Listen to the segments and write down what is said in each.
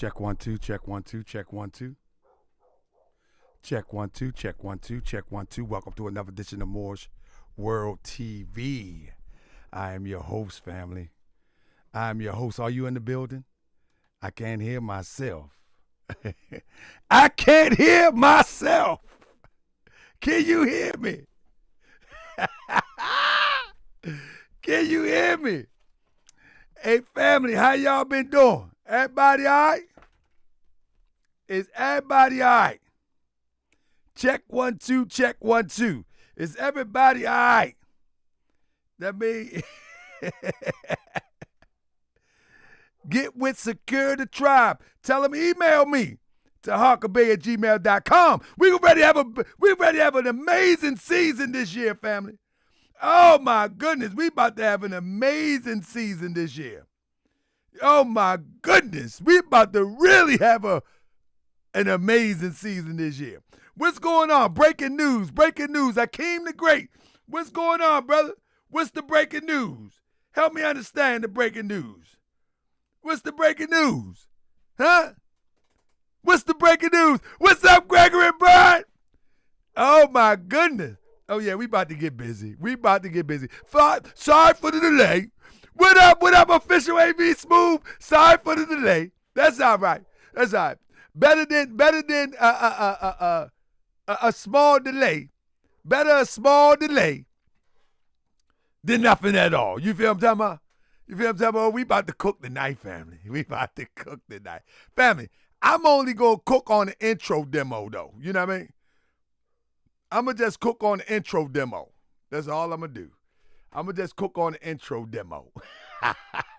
Check 1 2, check 1 2, check 1 2. Check 1 2, check 1 2, check 1 2. Welcome to another edition of Moorish World TV. I am your host, family. I am your host. Are you in the building? I can't hear myself. I can't hear myself. Can you hear me? Can you hear me? Hey, family, how y'all been doing? Everybody all right? Is everybody all right? Check 1 2, check 1 2. Is everybody all right? That means get with Secure the Tribe. Tell them email me to harkerbay@gmail.com. We're ready to have an amazing season this year, family. Oh my goodness, we about to have an amazing season this year. Oh my goodness, we about to really have an amazing season this year. What's going on? Breaking news. Akeem the Great. What's going on, brother? What's the breaking news? Help me understand the breaking news. What's the breaking news? Huh? What's the breaking news? What's up, Gregory and Brian? Oh my goodness. Oh yeah, we about to get busy. Sorry for the delay. What up, official AB Smooth? Sorry for the delay. That's all right. Better than a small delay. Better a small delay than nothing at all. You feel what I'm talking about? We about to cook tonight, family. Family, I'm only going to cook on the intro demo, though. You know what I mean? I'm going to just cook on the intro demo. That's all I'm going to do. I'm going to just cook on the intro demo.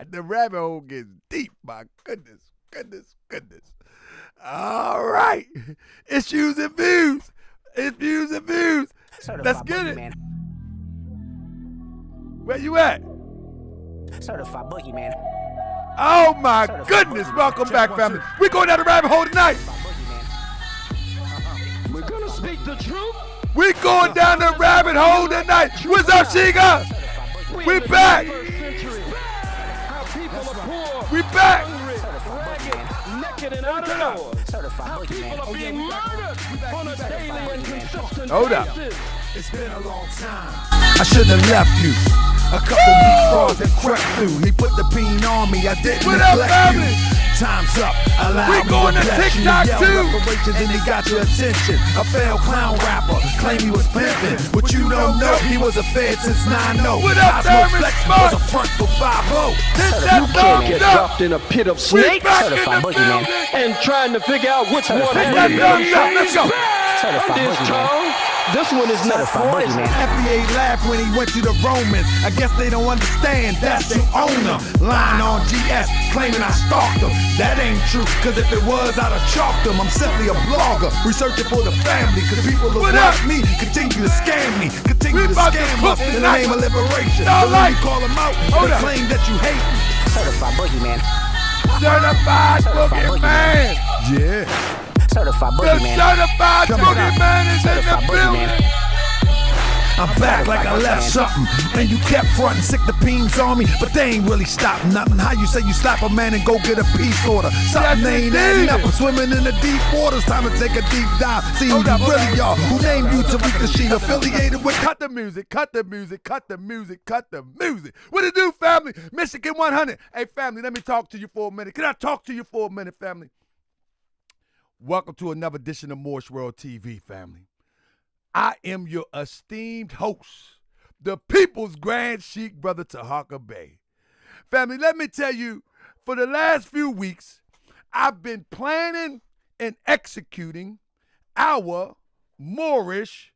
The rabbit hole gets deep. My goodness. All right. Issues and views. Let's get it. Man. Where you at? Certified boogeyman. Oh my goodness. Welcome back, family. We're going down the rabbit hole tonight. We're going to speak the truth. We're going down the rabbit hole tonight. What's up, Shiga? We back. We back. Naked and out of doors. How people are being murdered on a daily and consistent basis. It's been a long time. I should have left you. A couple weeks fraud that crept through. He put the peen on me. I didn't neglect you. Time's up. Allow me to bless you. Yell reparations and he got your attention. A failed clown rapper claim he was pimping. But you don't know he was a fed since 9-0. What up, Cosmo Flex was a front for 5-0. You can't get dropped in a pit of snakes boogeyman. and trying to figure out which one is Let's go. this tongue. This one is not poison. FBA laughed when he went to the Romans. I guess they don't understand, that's the owner. Lying on GS, claiming I stalked him. That ain't true, cause if it was, I'd have chalked him. I'm simply a blogger, researching for the family. Cause people look like me, continue to scam me. Continue to scam us in the name of liberation. But when you call them out, they claim that you hate me. Certified boogeyman. Certified boogeyman. Yeah. Certified The boogeyman. certified boogeyman is in the Certified building. boogeyman. I'm back like I left something, and you kept frontin', sick the peens on me, but they ain't really stopped nothing. How you say you slap a man and go get a peace order? Something ain't adding up. I'm swimming in the deep waters, time to take a deep dive. See who you really are. Who named you Tariq Nasheed? Affiliated with. Cut the music. What it do, family? Michigan 100. Hey, family, let me talk to you for a minute. Can I talk to you for a minute, family? Welcome to another edition of Moorish World TV, family. I am your esteemed host, the people's grand chic brother Tariq Bey. Family, let me tell you, for the last few weeks, I've been planning and executing our Moorish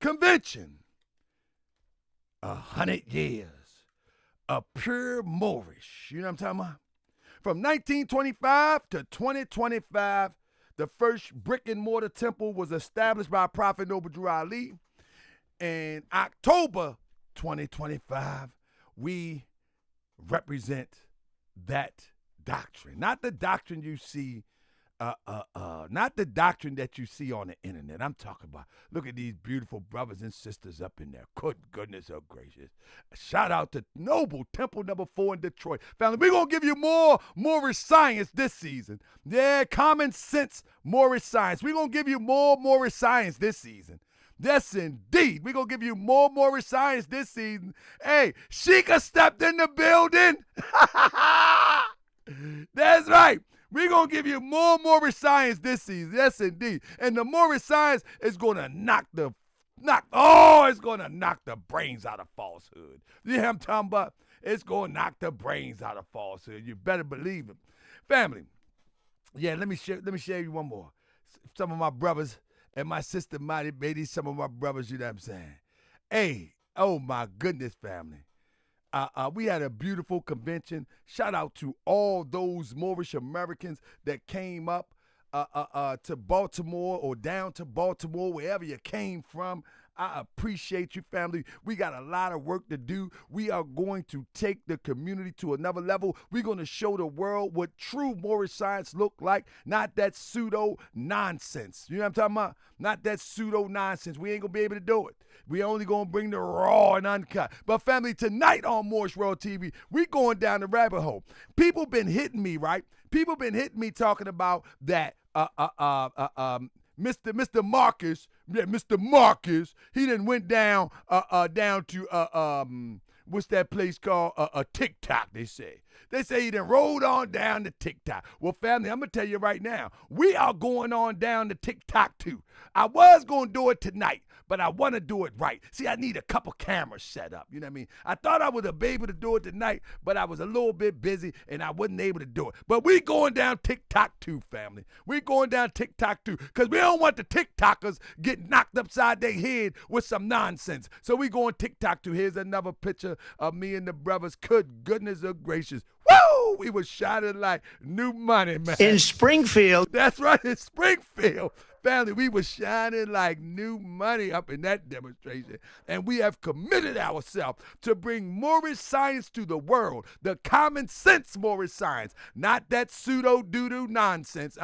convention. 100 years of pure Moorish. You know what I'm talking about? From 1925 to 2025, the first brick and mortar temple was established by Prophet Noble Drew Ali. In October 2025, we represent that doctrine. Not the doctrine you see not the doctrine that you see on the internet. I'm talking about, look at these beautiful brothers and sisters up in there. Good goodness oh gracious. Shout out to Noble Temple number 4 in Detroit. Family, we're going to give you more Moorish science this season. Yeah, common sense Moorish science. We're going to give you more Moorish science this season. Yes, indeed. We're going to give you more Moorish science this season. Hey, Sheikah stepped in the building. That's right. We're going to give you more Moorish science this season. Yes, indeed. And the Moorish science is going to it's going to knock the brains out of falsehood. You hear what I'm talking about? It's going to knock the brains out of falsehood. You better believe it. Family, yeah, let me share you one more. Some of my brothers and my sister Mighty Beatty, some of my brothers, you know what I'm saying? Hey, oh my goodness, family. We had a beautiful convention. Shout out to all those Moorish Americans that came up to Baltimore or down to Baltimore, wherever you came from. I appreciate you, family. We got a lot of work to do. We are going to take the community to another level. We're going to show the world what true Moorish science look like, not that pseudo nonsense. You know what I'm talking about? Not that pseudo nonsense. We ain't going to be able to do it. We only going to bring the raw and uncut. But family, tonight on Moorish World TV, we going down the rabbit hole. People been hitting me, right? People been hitting me talking about that Mr. Marcus, yeah, Mr. Marcus, he done went down to what's that place called? TikTok, they say. They say he done rolled on down to TikTok. Well, family, I'm going to tell you right now, we are going on down to TikTok too. I was going to do it tonight, but I want to do it right. See, I need a couple cameras set up, you know what I mean? I thought I would have been able to do it tonight, but I was a little bit busy and I wasn't able to do it. But we going down TikTok too, family. We going down TikTok too, because we don't want the TikTokers getting knocked upside their head with some nonsense. So we going TikTok too. Here's another picture of me and the brothers. Good goodness gracious. Woo! We was shining like new money, man. In Springfield. That's right, in Springfield. Family, we were shining like new money up in that demonstration. And we have committed ourselves to bring Moorish science to the world. The common sense Moorish science. Not that pseudo-doo-doo nonsense.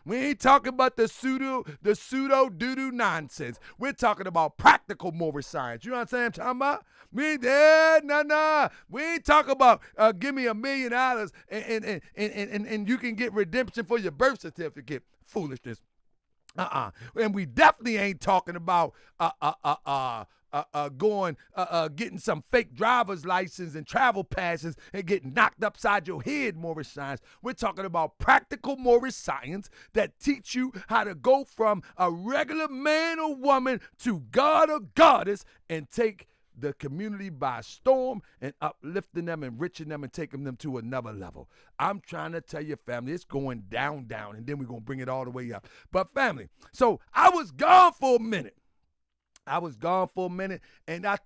We ain't talking about the pseudo-doo-doo nonsense. We're talking about practical Moorish science. You know what I'm talking about? We ain't there, nah. We ain't talking about give me $1 million and you can get redemption for your birth certificate. Foolishness. And we definitely ain't talking about getting some fake driver's license and travel passes and getting knocked upside your head Moorish science. We're talking about practical Moorish science that teach you how to go from a regular man or woman to God or goddess and take the community by storm and uplifting them, enriching them, and taking them to another level. I'm trying to tell you, family, it's going down, and then we're going to bring it all the way up. But family, so I was gone for a minute. And I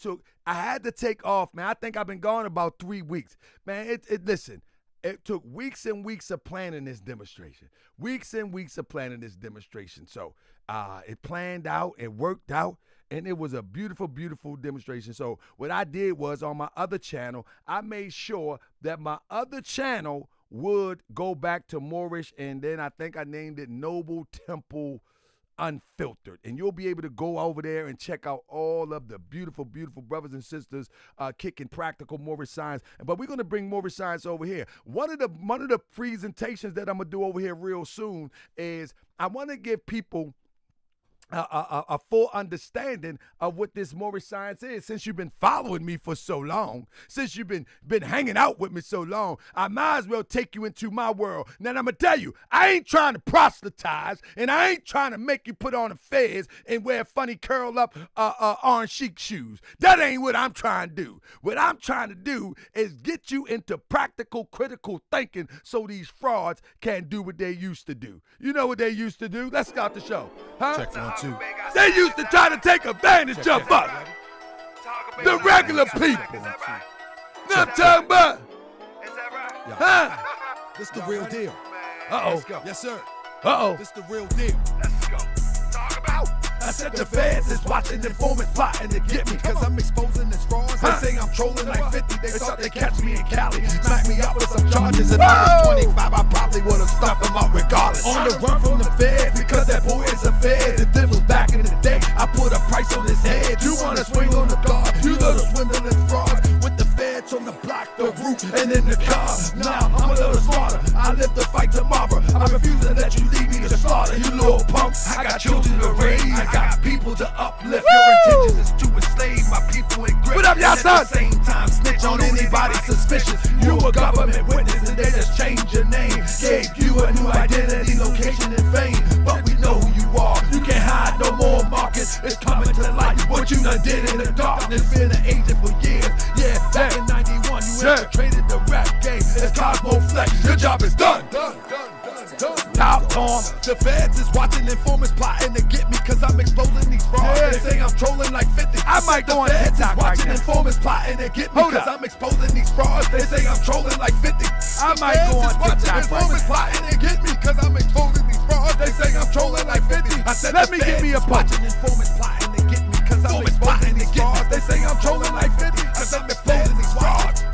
had to take off, man. I think I've been gone about 3 weeks. Man, listen, it took weeks and weeks of planning this demonstration. So it planned out, it worked out, and it was a beautiful, beautiful demonstration. So what I did was on my other channel, I made sure that my other channel would go back to Moorish, and then I think I named it Noble Temple Unfiltered. And you'll be able to go over there and check out all of the beautiful, beautiful brothers and sisters kicking practical Moorish science. But we're going to bring Moorish science over here. One of the presentations that I'm going to do over here real soon is I want to give people a full understanding of what this Moorish science is. Since you've been following me for so long, since you've been hanging out with me so long, I might as well take you into my world. Now, I'm going to tell you, I ain't trying to proselytize, and I ain't trying to make you put on a fez and wear funny curl-up orange chic shoes. That ain't what I'm trying to do. What I'm trying to do is get you into practical, critical thinking so these frauds can do what they used to do. You know what they used to do? Let's start the show. Huh? Check 1, 2. They used to try to take advantage of us, the regular people. You know what I'm talking about? Huh? This the real deal. Uh-oh. Yes, sir. Uh-oh. This the real deal. Let's go. Talk about. I said the feds is watching informants plotting to get me. Cause I'm exposing the frauds. They say I'm trolling like 50. They thought they catch me in Cali. Smack me up with some charges. If I was 25, I probably would have stuffed them up regardless. your name. Gave you a new identity, location, and fame. But we know who you are. You can't hide no more, Marcus. It's coming to light. What you done did in the darkness. Been an agent for years. Yeah, back in 91, you infiltrated the rap game. It's Cosmo Flex. Your job is done. Top Tom. The feds is watching, informants plotting to get me cause I'm exposing these frauds. They say I'm trolling like 50. I might go on The feds is TikTok right watching, now. informants plotting to get me cause I'm exposing these frauds. They say I'm trolling like 50. I might go on TikTok right Informants plotting to get me cause I'm exposing these frauds. They say I'm trolling like 50. I said Let me give me a post. watching, informants plotting to get me cause I'm exposing these frauds. They say I'm trolling like 50 cause I'm exposing these frauds.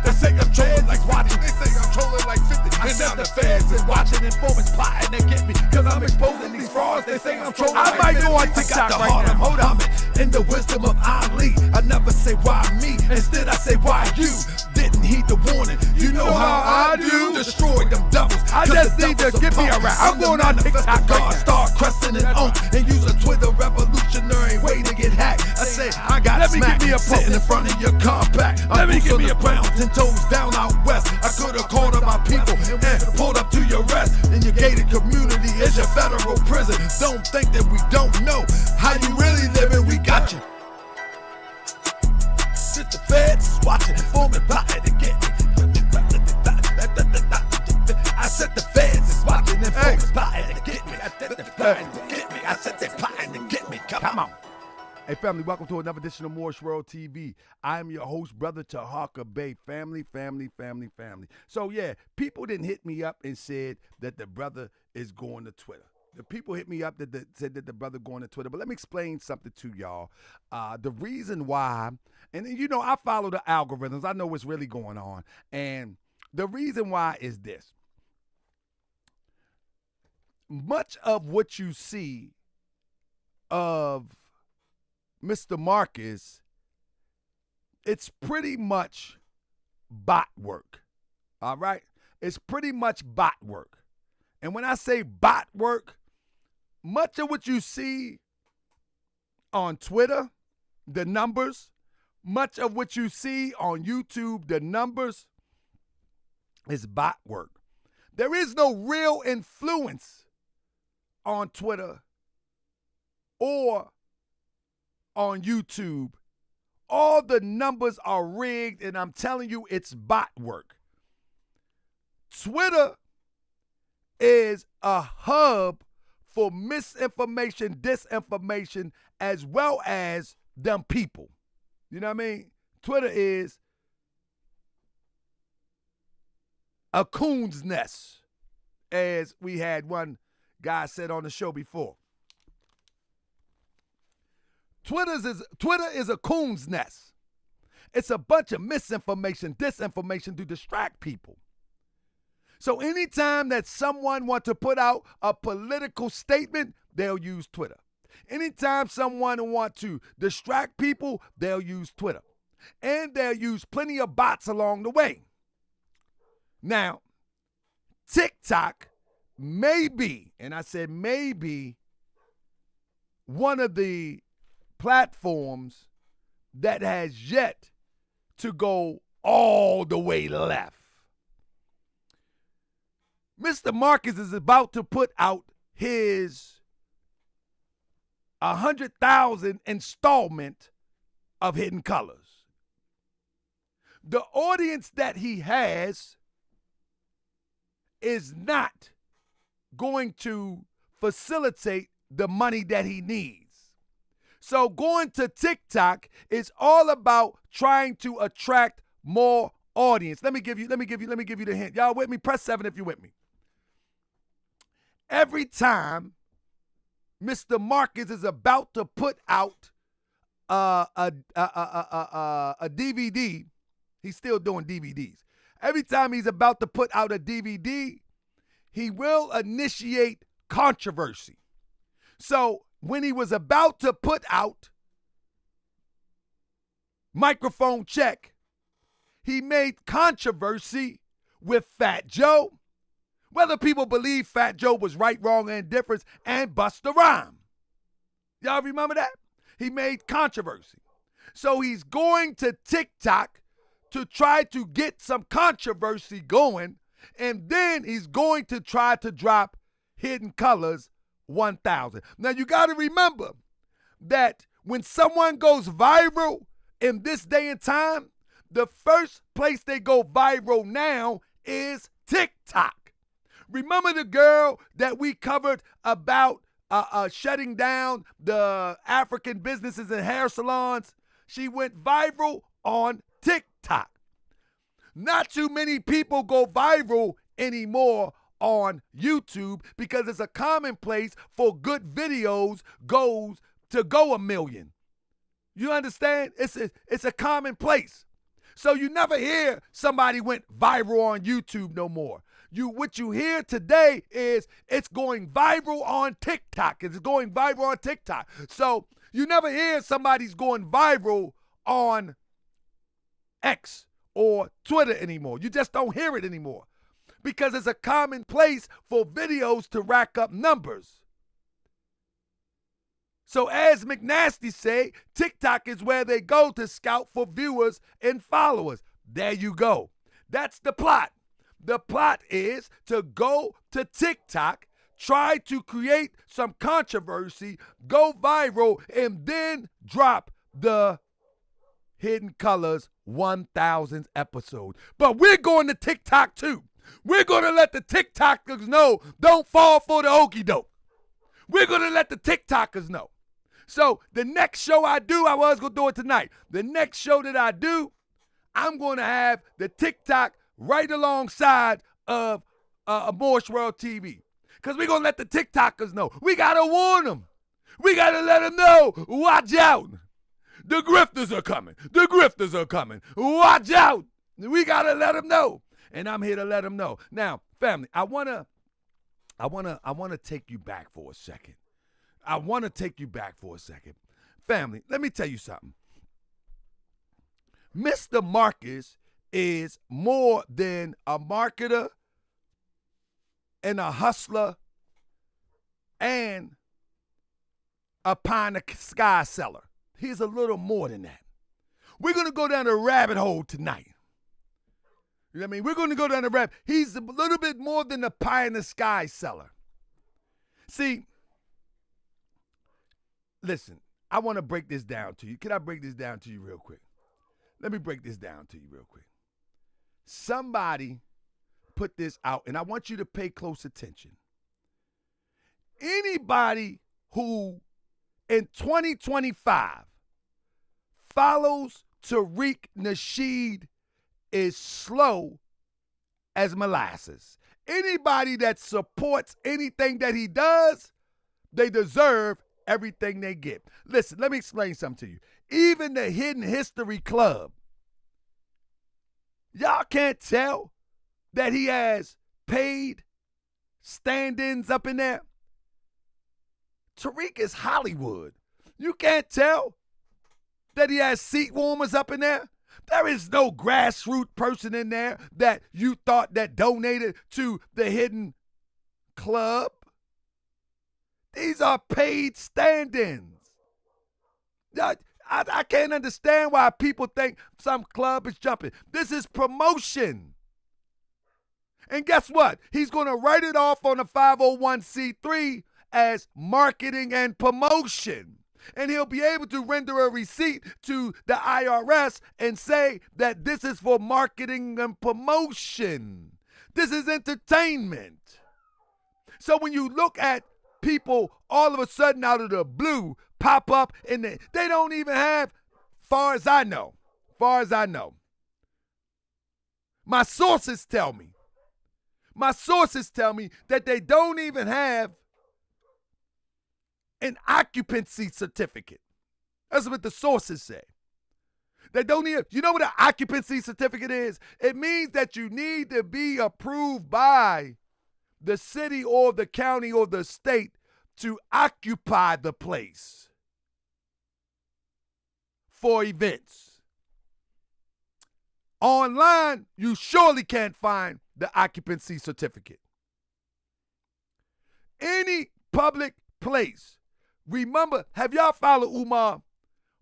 They say I'm trolling like watching. They say I'm trolling like 50. I said the feds is watching, informants plotting to get me cause I'm exposing these frauds. They say I'm trolling like 50. I might go on TikTok right now. Hold on. In the wisdom of Ali, I never say why me. Instead I say why you. Didn't heed the warning. You know how I do. Destroy them devils. I just need to give me a rap. I'm going on TikTok right now. Start cresting and and use a Twitter revolutionary way to get hacked. I say I got Let me smacked give me a sitting in front of your compact. Let me give me a brown, 10 toes down out west. I could have called up my people and pulled up to your rest. In your gated community is your federal prison. Don't think that we don't know how you really living. We got you. Sit the feds watching, informing, plotting to get me. I said the feds is watching, informing, plotting to get me. I said they plotting to get me. I said they plotting to get me. Come on. Hey, family, welcome to another edition of Moorish World TV. I am your host, Brother Tahaka Bay. Family. So, yeah, people didn't hit me up and said that the brother is going to Twitter. The people hit me up that said that the brother going to Twitter. But let me explain something to y'all. The reason why, and you know, I follow the algorithms. I know what's really going on. And the reason why is this. Much of what you see of Mr. Marcus, it's pretty much bot work. All right? It's pretty much bot work. And when I say bot work, much of what you see on Twitter, the numbers, much of what you see on YouTube, the numbers, is bot work. There is no real influence on Twitter or on YouTube. All the numbers are rigged, and I'm telling you, it's bot work. Twitter is a hub for misinformation, disinformation, as well as them people. You know what I mean? Twitter is a coon's nest, as we had one guy said on the show before. Twitter is a coon's nest. It's a bunch of misinformation, disinformation to distract people. So anytime that someone wants to put out a political statement, they'll use Twitter. Anytime someone wants to distract people, they'll use Twitter. And they'll use plenty of bots along the way. Now, TikTok may be, and I said maybe, one of the platforms that has yet to go all the way left. Mr. Marcus is about to put out his 100,000 installment of Hidden Colors. The audience that he has is not going to facilitate the money that he needs. So going to TikTok is all about trying to attract more audience. Let me give you the hint. Y'all with me? Press 7 if you're with me. Every time Mr. Marcus is about to put out a DVD, he's still doing DVDs. Every time he's about to put out a DVD, he will initiate controversy. So when he was about to put out Microphone Check, he made controversy with Fat Joe, whether people believe Fat Joe was right, wrong, and indifference, and Busta Rhymes. Y'all remember that? He made controversy. So he's going to TikTok to try to get some controversy going, And then he's going to try to drop Hidden Colors 1000. Now you got to remember that when someone goes viral in this day and time, the first place they go viral now is TikTok. Remember the girl that we covered about shutting down the African businesses and hair salons? She went viral on TikTok. Not too many people go viral anymore on YouTube because it's a commonplace for good videos go a million. You understand? It's a commonplace. So you never hear somebody went viral on YouTube no more. What you hear today is it's going viral on TikTok. It's going viral on TikTok. So you never hear somebody's going viral on X or Twitter anymore. You just don't hear it anymore because it's a common place for videos to rack up numbers. So as McNasty say, TikTok is where they go to scout for viewers and followers. There you go. That's the plot. The plot is to go to TikTok, try to create some controversy, go viral, and then drop the Hidden Colors 1000th episode. But we're going to TikTok too. We're going to let the TikTokers know, don't fall for the okie doke. We're going to let the TikTokers know. So the next show I do, I was going to do it tonight. The next show that I do, I'm going to have the TikTok right alongside of Moorish World TV. Because we're going to let the TikTokers know. We got to warn them. We got to let them know, watch out. The grifters are coming. The grifters are coming. Watch out. We got to let them know. And I'm here to let them know. Now, family, I want to take you back for a second. Family, let me tell you something. Mr. Marcus is more than a marketer and a hustler and a pie in the sky seller. He's a little more than that. We're going to go down a rabbit hole tonight. You know what I mean? We're going to go down the rabbit. He's a little bit more than a pie in the sky seller. See, listen, I want to break this down to you. Can I break this down to you real quick? Let me break this down to you real quick. Somebody put this out, and I want you to pay close attention. Anybody who in 2025 follows Tariq Nasheed is slow as molasses. Anybody that supports anything that he does, they deserve everything they get. Listen, let me explain something to you. Even the Hidden History Club, y'all can't tell that he has paid stand-ins up in there. Tariq is Hollywood. You can't tell that he has seat warmers up in there. There is no grassroots person in there that you thought that donated to the Hidden Club. These are paid stand-ins. I can't understand why people think some club is jumping. This is promotion. And guess what? He's going to write it off on a 501c3 as marketing and promotion. And he'll be able to render a receipt to the IRS and say that this is for marketing and promotion. This is entertainment. So when you look at people all of a sudden out of the blue pop up and they don't even have, far as I know, my sources tell me that they don't even have an occupancy certificate. That's what the sources say. They don't even, you know what an occupancy certificate is? It means that you need to be approved by the city or the county or the state to occupy the place for events. Online, you surely can't find the occupancy certificate. Any public place. Remember, have y'all followed Umar?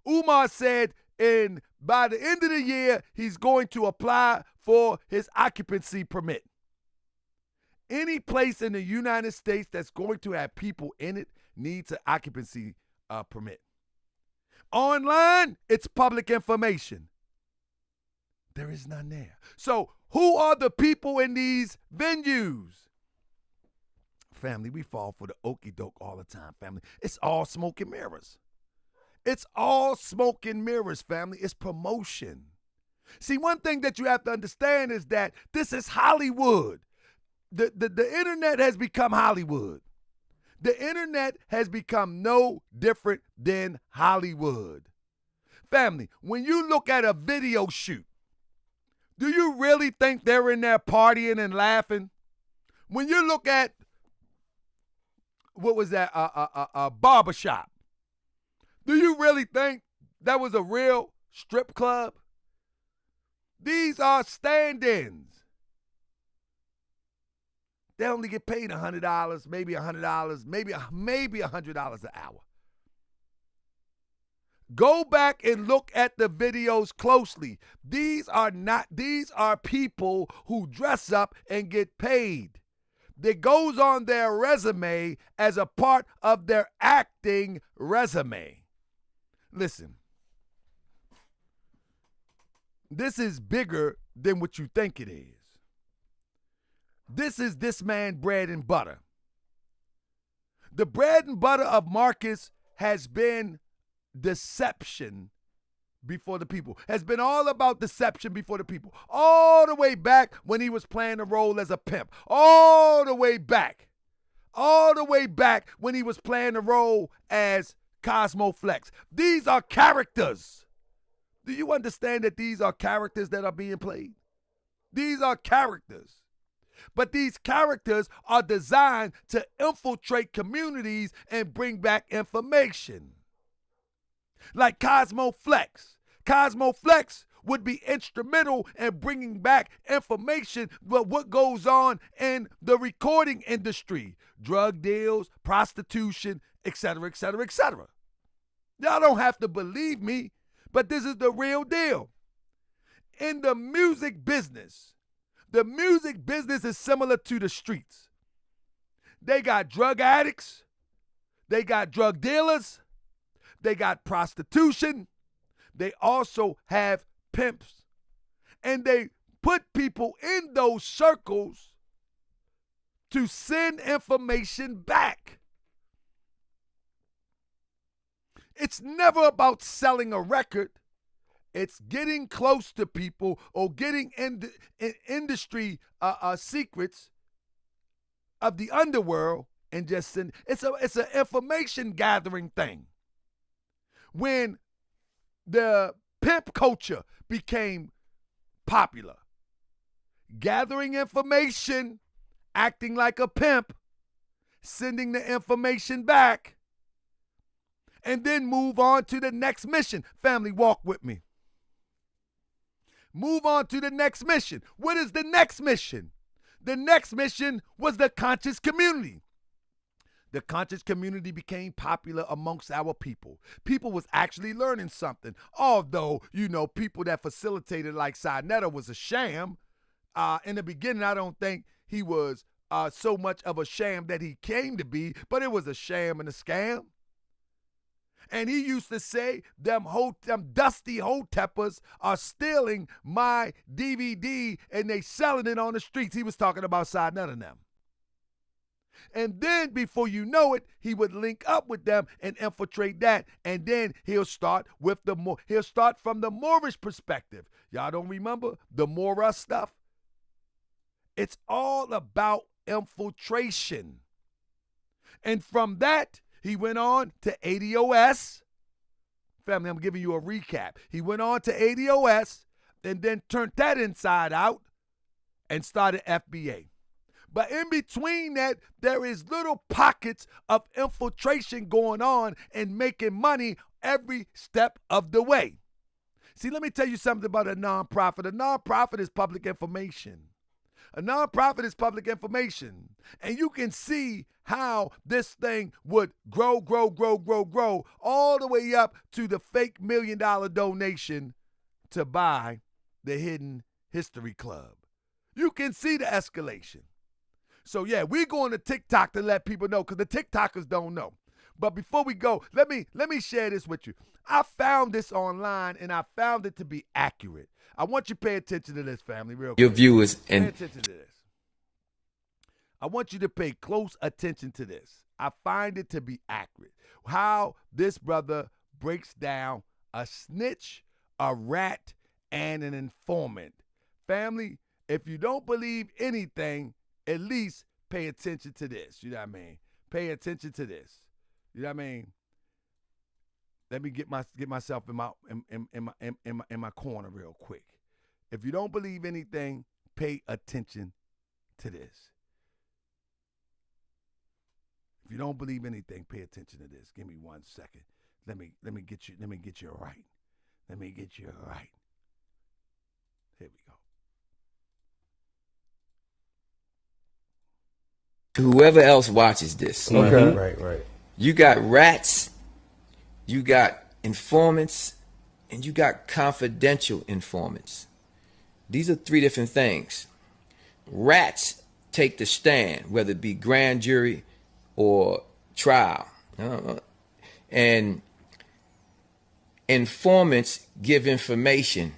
Umar said by the end of the year, he's going to apply for his occupancy permit. Any place in the United States that's going to have people in it needs an occupancy permit. Online, it's public information. There is none there. So who are the people in these venues? Family, we fall for the okie doke all the time, family. It's all smoke and mirrors. It's all smoke and mirrors, family. It's promotion. See, one thing that you have to understand is that this is Hollywood. The internet has become Hollywood. The internet has become no different than Hollywood. Family, when you look at a video shoot, do you really think they're in there partying and laughing? When you look at, what was that, a barbershop, do you really think that was a real strip club? These are stand-ins. They only get paid $100, maybe $100, maybe $100 an hour. Go back and look at the videos closely. These are people who dress up and get paid. That goes on their resume as a part of their acting resume. Listen, this is bigger than what you think it is. This is this man's bread and butter. The bread and butter of Marcus has been deception before the people. Has been all about deception before the people. All the way back when he was playing the role as a pimp. All the way back. All the way back when he was playing the role as Cosmo Flex. These are characters. Do you understand that these are characters that are being played? These are characters. But these characters are designed to infiltrate communities and bring back information. Like Cosmo Flex. Cosmo Flex would be instrumental in bringing back information about what goes on in the recording industry. Drug deals, prostitution, etc., etc., etc. Y'all don't have to believe me, but this is the real deal. In the music business is similar to the streets. They got drug addicts. They got drug dealers. They got prostitution. They also have pimps. And they put people in those circles to send information back. It's never about selling a record. It's getting close to people or getting in industry secrets of the underworld and just send. It's an information gathering thing. When the pimp culture became popular, gathering information, acting like a pimp, sending the information back, and then move on to the next mission. Family, walk with me. Move on to the next mission. What is the next mission? The next mission was the conscious community. The conscious community became popular amongst our people. People was actually learning something. Although, people that facilitated like Sinetta was a sham. In the beginning, I don't think he was so much of a sham that he came to be, but it was a sham and a scam. And he used to say, them dusty hoteppers are stealing my DVD and they selling it on the streets. He was talking about Sinetta and them. And then before you know it, he would link up with them and infiltrate that. And then he'll start from the Moorish perspective. Y'all don't remember the Moorish stuff? It's all about infiltration. And from that, he went on to ADOS. Family, I'm giving you a recap. He went on to ADOS and then turned that inside out and started FBA. But in between that, there is little pockets of infiltration going on and making money every step of the way. See, let me tell you something about a nonprofit. A nonprofit is public information. A nonprofit is public information. And you can see how this thing would grow, all the way up to the fake $1 million donation to buy the Hidden History Club. You can see the escalation. So yeah, we going to TikTok to let people know because the TikTokers don't know. But before we go, let me share this with you. I found this online and I found it to be accurate. I want you to pay attention to this, family, real quick. Your viewers Pay and attention to this. I want you to pay close attention to this. I find it to be accurate. How this brother breaks down a snitch, a rat, and an informant. Family, if you don't believe anything, at least pay attention to this. You know what I mean? Pay attention to this. You know what I mean? Let me get myself in my corner real quick. If you don't believe anything, pay attention to this. If you don't believe anything, pay attention to this. Give me 1 second. Let me get you right. Let me get you right. Here we go. whoever else watches this. Okay. Right. You got rats, you got informants, and you got confidential informants. These are three different things. Rats take the stand, whether it be grand jury or trial. And informants give information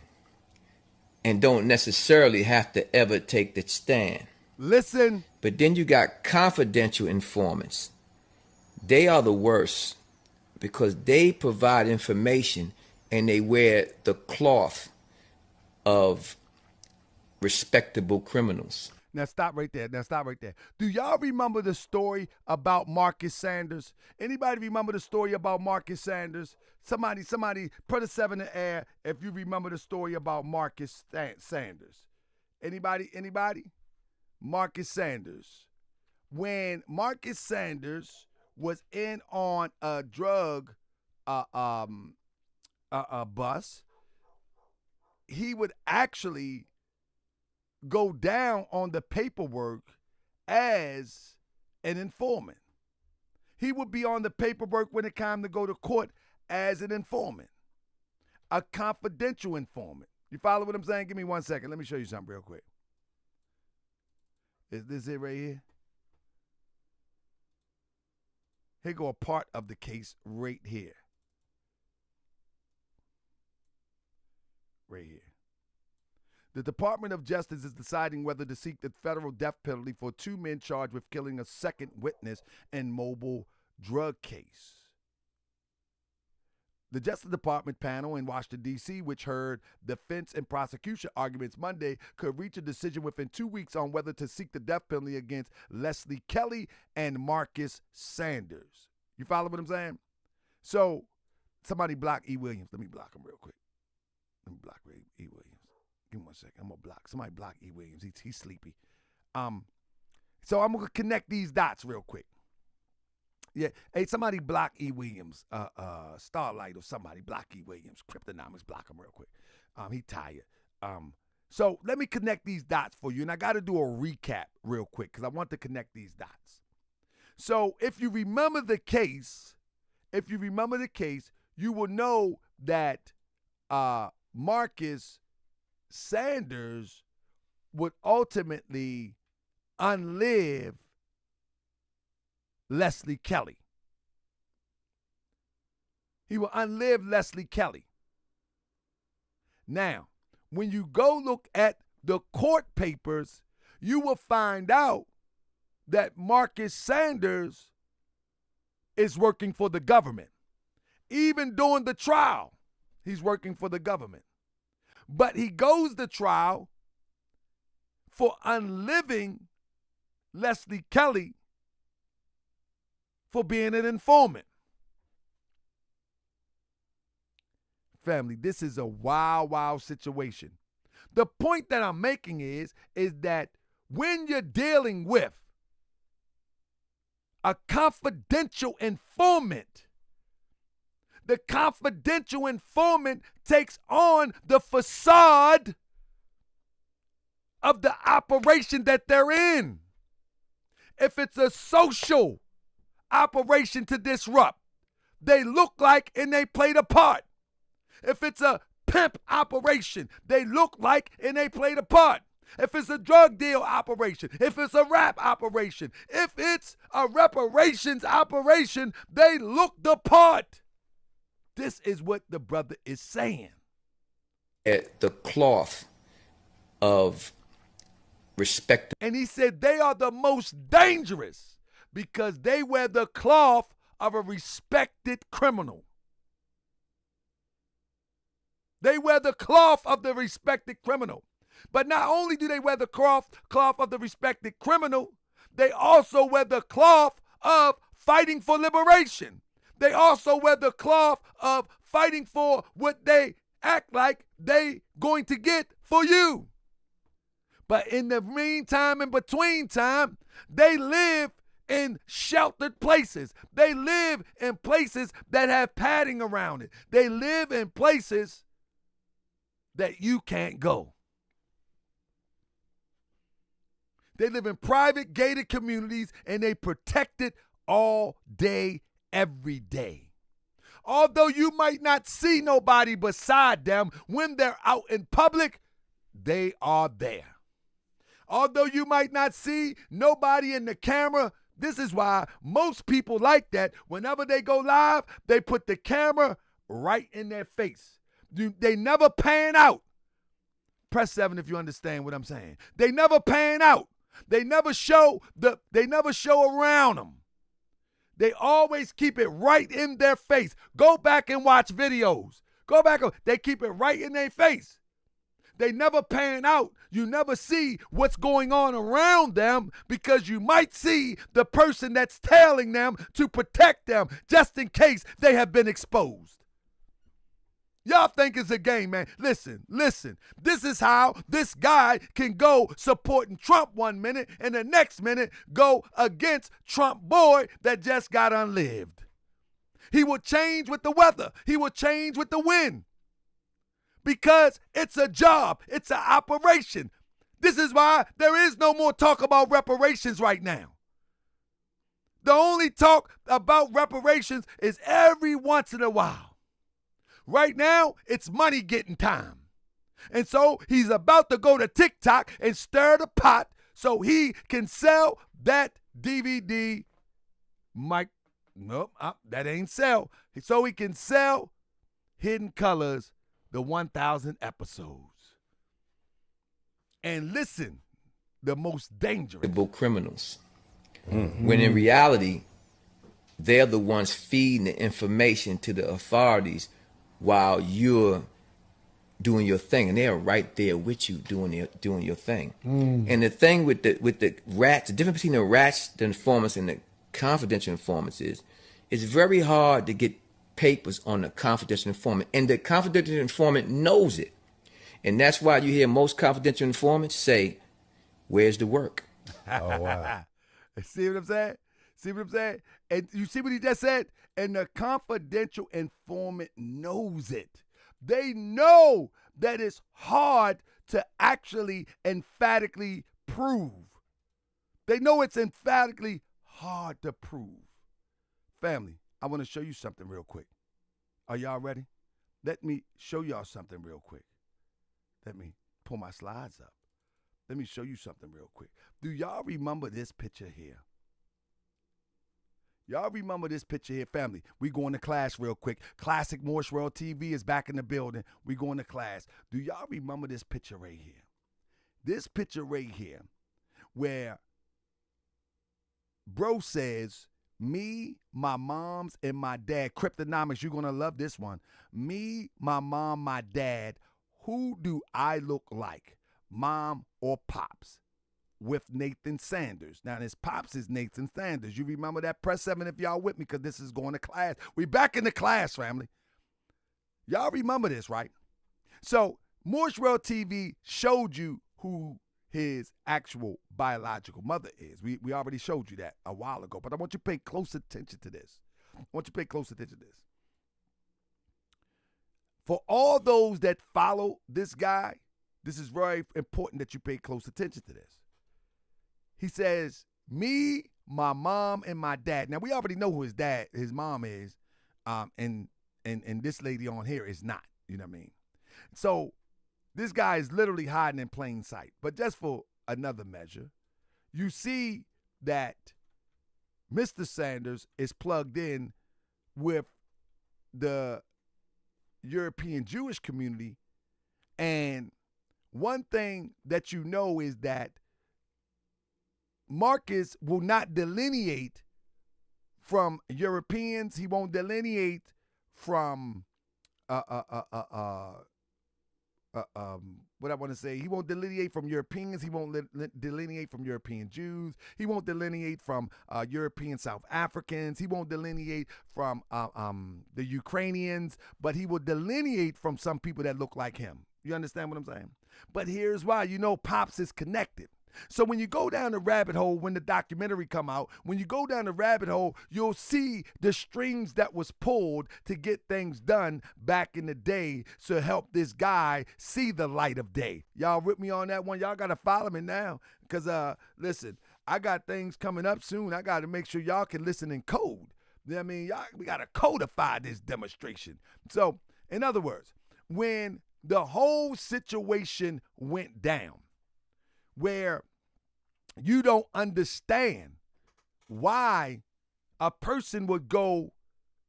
and don't necessarily have to ever take the stand. Listen. But then you got confidential informants. They are the worst because they provide information and they wear the cloth of respectable criminals. Now stop right there. Do y'all remember the story about Marcus Sanders? Anybody remember the story about Marcus Sanders? Somebody put a 7 in the air if you remember the story about Marcus Sanders. Anybody? Marcus Sanders. When Marcus Sanders was in on a drug bus, he would actually go down on the paperwork as an informant. He would be on the paperwork when it came to go to court as an informant, a confidential informant. You follow what I'm saying? Give me 1 second. Let me show you something real quick. Is this it right here? Here go a part of the case right here. Right here. The Department of Justice is deciding whether to seek the federal death penalty for 2 men charged with killing a second witness in mobile drug case. The Justice Department panel in Washington, D.C., which heard defense and prosecution arguments Monday, could reach a decision within 2 weeks on whether to seek the death penalty against Leslie Kelly and Marcus Sanders. You follow what I'm saying? So, somebody block E. Williams. Let me block him real quick. Let me block E. Williams. Give me 1 second. I'm going to block. Somebody block E. Williams. He's sleepy. So I'm going to connect these dots real quick. Yeah. Hey, somebody block E. Williams. Starlight or somebody block E. Williams. Cryptonomics, block him real quick. He tired. So let me connect these dots for you. And I got to do a recap real quick because I want to connect these dots. So if you remember the case, you will know that Marcus Sanders would ultimately unlive Leslie Kelly. He will unlive Leslie Kelly. Now, when you go look at the court papers, you will find out that Marcus Sanders is working for the government. Even during the trial, he's working for the government. But he goes to trial for unliving Leslie Kelly for being an informant. Family, this is a wild situation. The point that I'm making is that when you're dealing with a confidential informant, the confidential informant takes on the facade of the operation that they're in. If it's a social operation to disrupt, they look like and they play the part. If it's a pimp operation, they look like and they play the part. If it's a drug deal operation, if it's a rap operation, if it's a reparations operation, they look the part. This is what the brother is saying. At the cloth of respect. And he said they are the most dangerous because they wear the cloth of a respected criminal. They wear the cloth of the respected criminal. But not only do they wear the cloth of the respected criminal, they also wear the cloth of fighting for liberation. They also wear the cloth of fighting for what they act like they going to get for you. But in the meantime, in between time, they live in sheltered places. They live in places that have padding around it. They live in places that you can't go. They live in private gated communities and they protect it all day, every day. Although you might not see nobody beside them when they're out in public, they are there. Although you might not see nobody in the camera, this is why most people like that. Whenever they go live, they put the camera right in their face. They never pan out. Press 7 if you understand what I'm saying. They never pan out. They never show around them. They always keep it right in their face. Go back and watch videos. They keep it right in their face. They never pan out. You never see what's going on around them because you might see the person that's telling them to protect them just in case they have been exposed. Y'all think it's a game, man. Listen. This is how this guy can go supporting Trump one minute and the next minute go against Trump boy that just got unlived. He will change with the weather. He will change with the wind. Because it's a job. It's an operation. This is why there is no more talk about reparations right now. The only talk about reparations is every once in a while. Right now, it's money getting time. And so he's about to go to TikTok and stir the pot so he can sell that DVD. That ain't sell. So he can sell Hidden Colors, the 1,000 episodes. And listen, the most dangerous. Criminals. Mm-hmm. When in reality, they're the ones feeding the information to the authorities while you're doing your thing, and they're right there with you doing your thing. And the thing with the rats, the difference between the rats, the informants, and the confidential informants is, it's very hard to get papers on the confidential informant, and the confidential informant knows it, and that's why you hear most confidential informants say, "Where's the work?" Oh wow! See what I'm saying? And you see what he just said? And the confidential informant knows it. They know that it's hard to actually emphatically prove. They know it's emphatically hard to prove. Family, I want to show you something real quick. Are y'all ready? Let me show y'all something real quick. Let me pull my slides up. Let me show you something real quick. Do y'all remember this picture here? Y'all remember this picture here, family? We going to class real quick. Classic Moorish World TV is back in the building. We going to class. Do y'all remember this picture right here? This picture right here where bro says, me, my moms, and my dad. Cryptonomics, you're going to love this one. Me, my mom, my dad. Who do I look like? Mom or pops? With Nathan Sanders. Now, his pops is Nathan Sanders. You remember that? Press 7 if y'all with me, because this is going to class. We back in the class, family. Y'all remember this, right? So, Moorish World TV showed you who his actual biological mother is. We already showed you that a while ago, but I want you to pay close attention to this. For all those that follow this guy, this is very important that you pay close attention to this. He says, me, my mom, and my dad. Now, we already know who his mom is, and this lady on here is not. You know what I mean? So, This guy is literally hiding in plain sight. But just for another measure, you see that Mr. Sanders is plugged in with the European Jewish community. And one thing that you know is that Marcus will not delineate from Europeans. He won't delineate from what I want to say. He won't delineate from Europeans. He won't delineate from European Jews. He won't delineate from European South Africans. He won't delineate from the Ukrainians, but he will delineate from some people that look like him. You understand what I'm saying? But here's why. You know, Pops is connected. So when you go down the rabbit hole, when the documentary come out, when you go down the rabbit hole, you'll see the strings that was pulled to get things done back in the day to help this guy see the light of day. Y'all with me on that one? Y'all got to follow me now because, listen, I got things coming up soon. I got to make sure y'all can listen in code. You know what I mean? We got to codify this demonstration. So, in other words, when the whole situation went down, where you don't understand why a person would go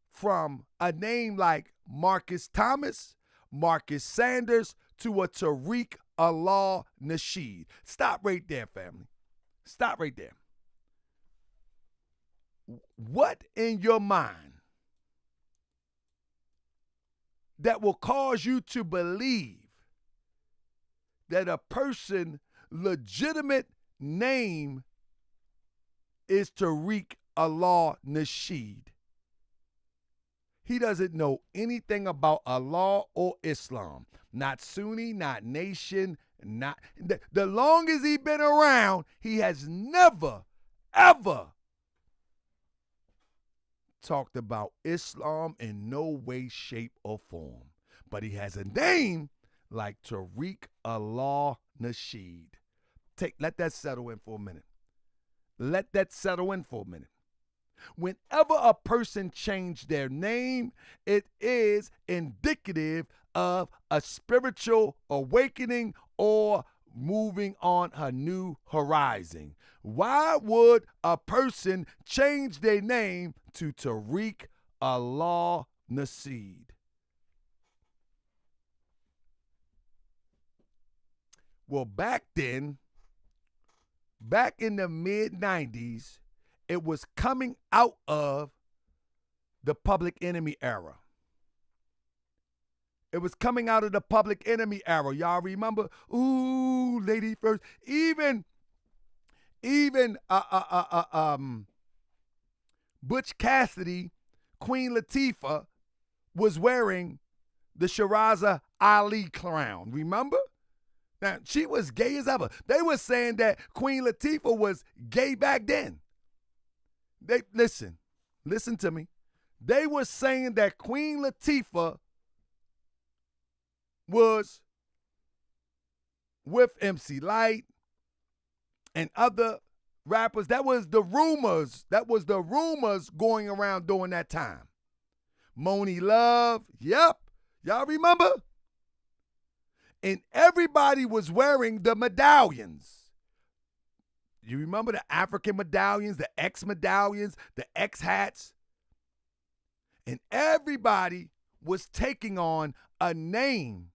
from a name like Marcus Thomas, Marcus Sanders, to a Tariq Nasheed. Stop right there, family. Stop right there. What in your mind that will cause you to believe that a person legitimate name is Tariq Nasheed? He doesn't know anything about Allah or Islam. Not Sunni, not nation, not the longest he been around, he has never, ever talked about Islam in no way, shape, or form. But he has a name like Tariq Nasheed. Let that settle in for a minute. Let that settle in for a minute. Whenever a person changes their name, it is indicative of a spiritual awakening or moving on a new horizon. Why would a person change their name to Tariq Nasheed? Well, back then, back in the mid-90s, it was coming out of the Public Enemy era. It was coming out of the Public Enemy era. Y'all remember? Ooh, lady first. Even Butch Cassidy, Queen Latifah, was wearing the Shiraza Ali crown. Remember? Now, she was gay as ever. They were saying that Queen Latifah was gay back then. Listen to me. They were saying that Queen Latifah was with MC Lyte and other rappers. That was the rumors. That was the rumors going around during that time. Moni Love, yep. Y'all remember? And everybody was wearing the medallions. You remember the African medallions, the X medallions, the X hats? And everybody was taking on a name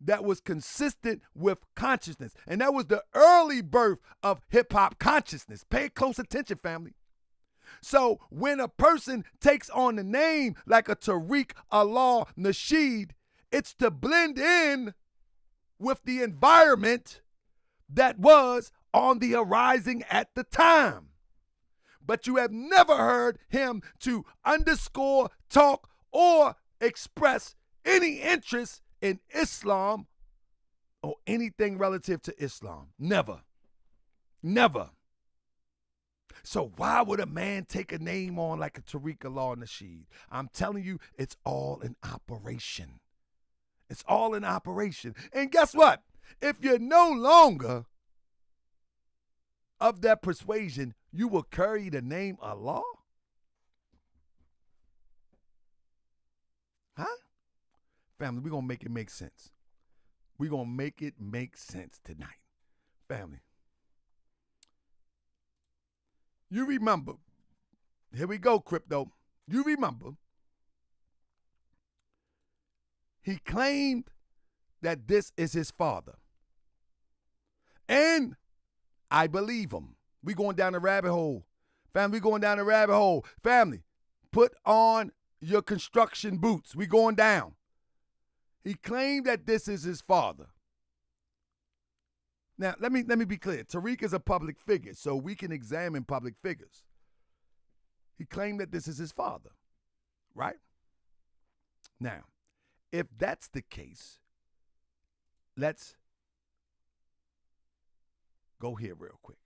that was consistent with consciousness. And that was the early birth of hip-hop consciousness. Pay close attention, family. So when a person takes on a name like a Tariq Nasheed, it's to blend in with the environment that was on the horizon at the time. But you have never heard him to underscore, talk, or express any interest in Islam or anything relative to Islam. Never. Never. So why would a man take a name on like a Tariq Nasheed? I'm telling you, it's all in operation. It's all in operation. And guess what? If you're no longer of that persuasion, you will carry the name Allah? Huh? Family, we're going to make it make sense. We're going to make it make sense tonight. Family. You remember, here we go, Crypto. You remember, he claimed that this is his father. And I believe him. We going down the rabbit hole. Family, we going down the rabbit hole. Family, put on your construction boots. We going down. He claimed that this is his father. Now, let me be clear. Tariq is a public figure, so we can examine public figures. He claimed that this is his father, right? Now, if that's the case, let's go here real quick.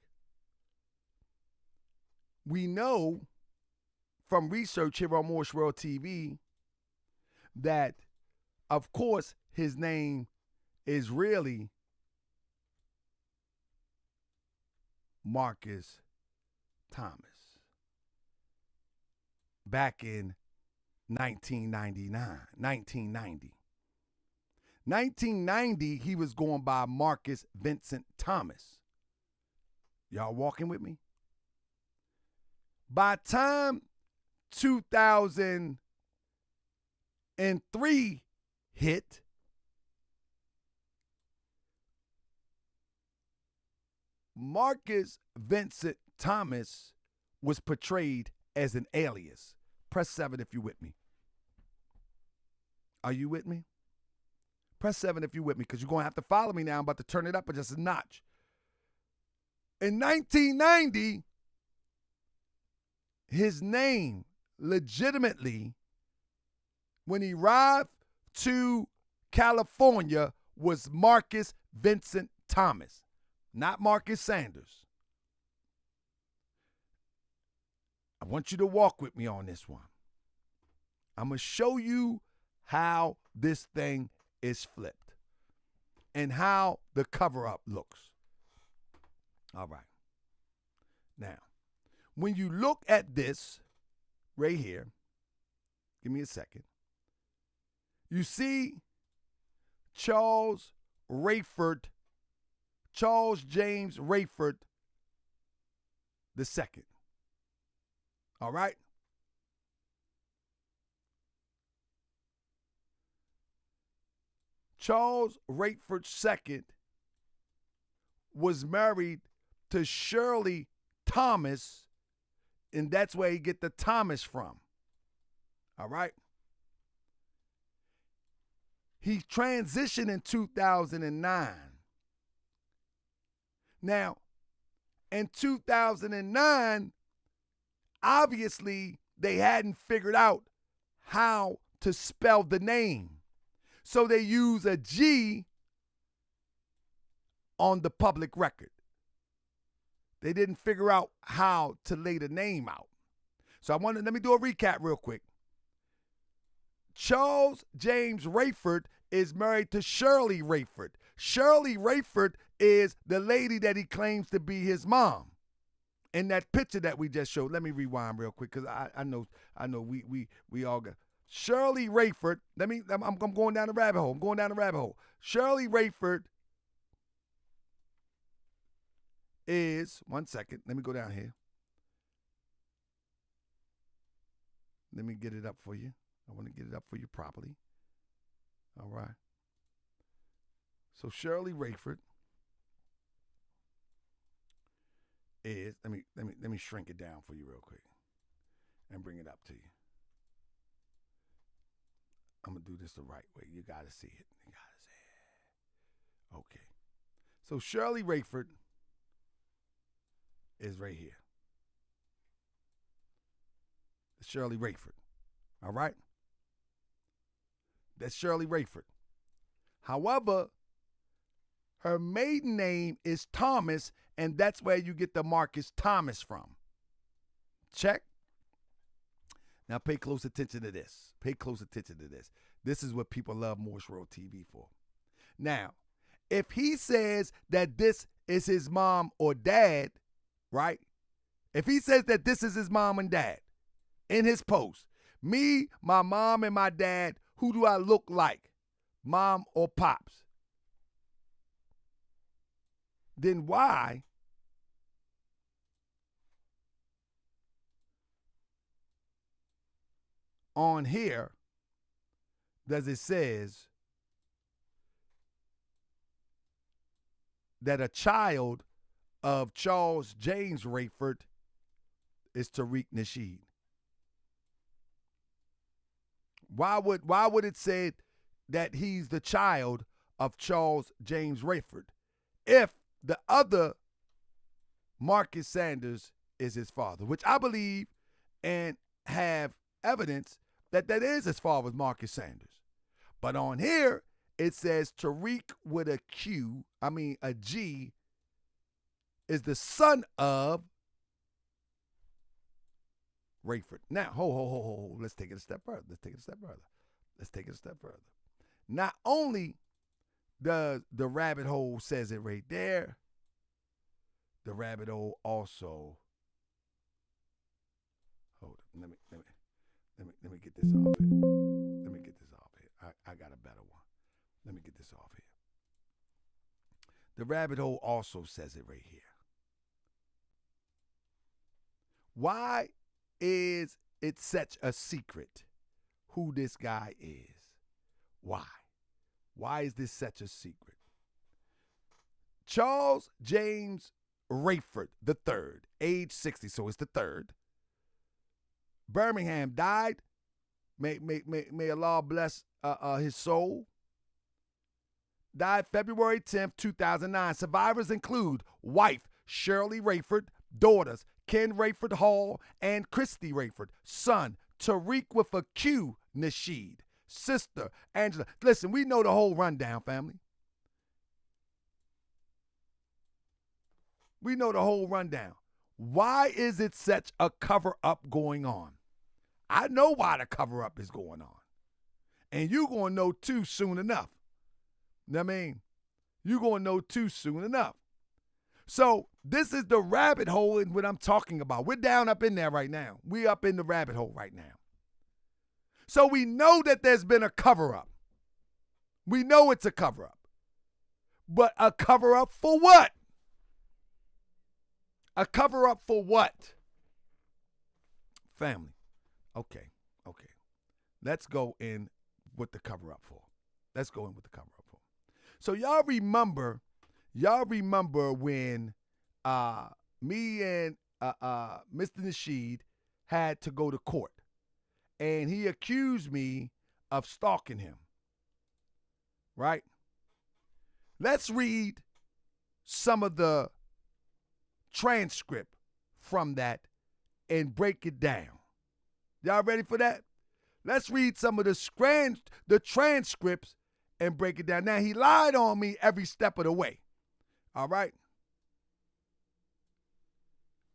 We know from research here on Moorish World TV that, of course, his name is really Marcus Thomas. Back in 1990. 1990, he was going by Marcus Vincent Thomas. Y'all walking with me? By time 2003 hit, Marcus Vincent Thomas was portrayed as an alias. Press 7 if you're with me. Are you with me? Press 7 if you're with me, because you're going to have to follow me now. I'm about to turn it up just a notch. In 1990, his name legitimately, when he arrived to California, was Marcus Vincent Thomas, not Marcus Sanders. I want you to walk with me on this one. I'm going to show you how this thing is flipped and how the cover-up looks. All right. Now, when you look at this right here, give me a second. You see Charles James Rayford II. All right? Charles Rayford II was married to Shirley Thomas, and that's where he get the Thomas from. All right? He transitioned in 2009. Now, in 2009, obviously, they hadn't figured out how to spell the name. So they use a G on the public record. They didn't figure out how to lay the name out. So let me do a recap real quick. Charles James Rayford is married to Shirley Rayford. Shirley Rayford is the lady that he claims to be his mom. In that picture that we just showed, let me rewind real quick, because I know we all got Shirley Rayford. I'm going down the rabbit hole. Shirley Rayford is, one second, let me go down here. Let me get it up for you. I want to get it up for you properly. All right. So Shirley Rayford is, let me shrink it down for you real quick and bring it up to you. I'm going to do this the right way. You got to see it. Okay. So Shirley Rayford is right here. It's Shirley Rayford. All right? That's Shirley Rayford. However, her maiden name is Thomas, and that's where you get the Marcus Thomas from. Check. Now pay close attention to this. This is what people love Moorish World TV for. Now, if he says that this is his mom or dad, right? If he says that this is his mom and dad in his post, me, my mom, and my dad, who do I look like? Mom or pops? then why on here does it says that a child of Charles James Rayford is Tariq Nasheed? Why would it say that he's the child of Charles James Rayford if the other Marcus Sanders is his father, which I believe and have evidence that is his father, Marcus Sanders. But on here, it says Tariq with a G, is the son of Rayford. Now, ho. Let's take it a step further. Not only does the rabbit hole says it right there, the rabbit hole also, hold it, let me get this off here. I got a better one. Let me get this off here. The rabbit hole also says it right here. Why is it such a secret who this guy is? Why? Why is this such a secret? Charles James Rayford III, age 60, so it's the third. Birmingham, died. May Allah bless his soul. Died February 10th, 2009. Survivors include wife Shirley Rayford, daughters Ken Rayford Hall and Christy Rayford, son Tariq with a Q Nasheed, sister Angela. Listen, we know the whole rundown, family. We know the whole rundown. Why is it such a cover-up going on? I know why the cover-up is going on. And you're going to know too soon enough. You know what I mean? You're going to know too soon enough. So this is the rabbit hole in what I'm talking about. We're down up in there right now. We up in the rabbit hole right now. So we know that there's been a cover-up. We know it's a cover-up. But a cover-up for what? A cover-up for what? Family. Okay. Let's go in with the cover-up for. So y'all remember when me and Mr. Nasheed had to go to court, and he accused me of stalking him, right? Let's read some of the transcript from that and break it down. Y'all ready for that? Let's read some of the transcripts and break it down. Now, he lied on me every step of the way. All right?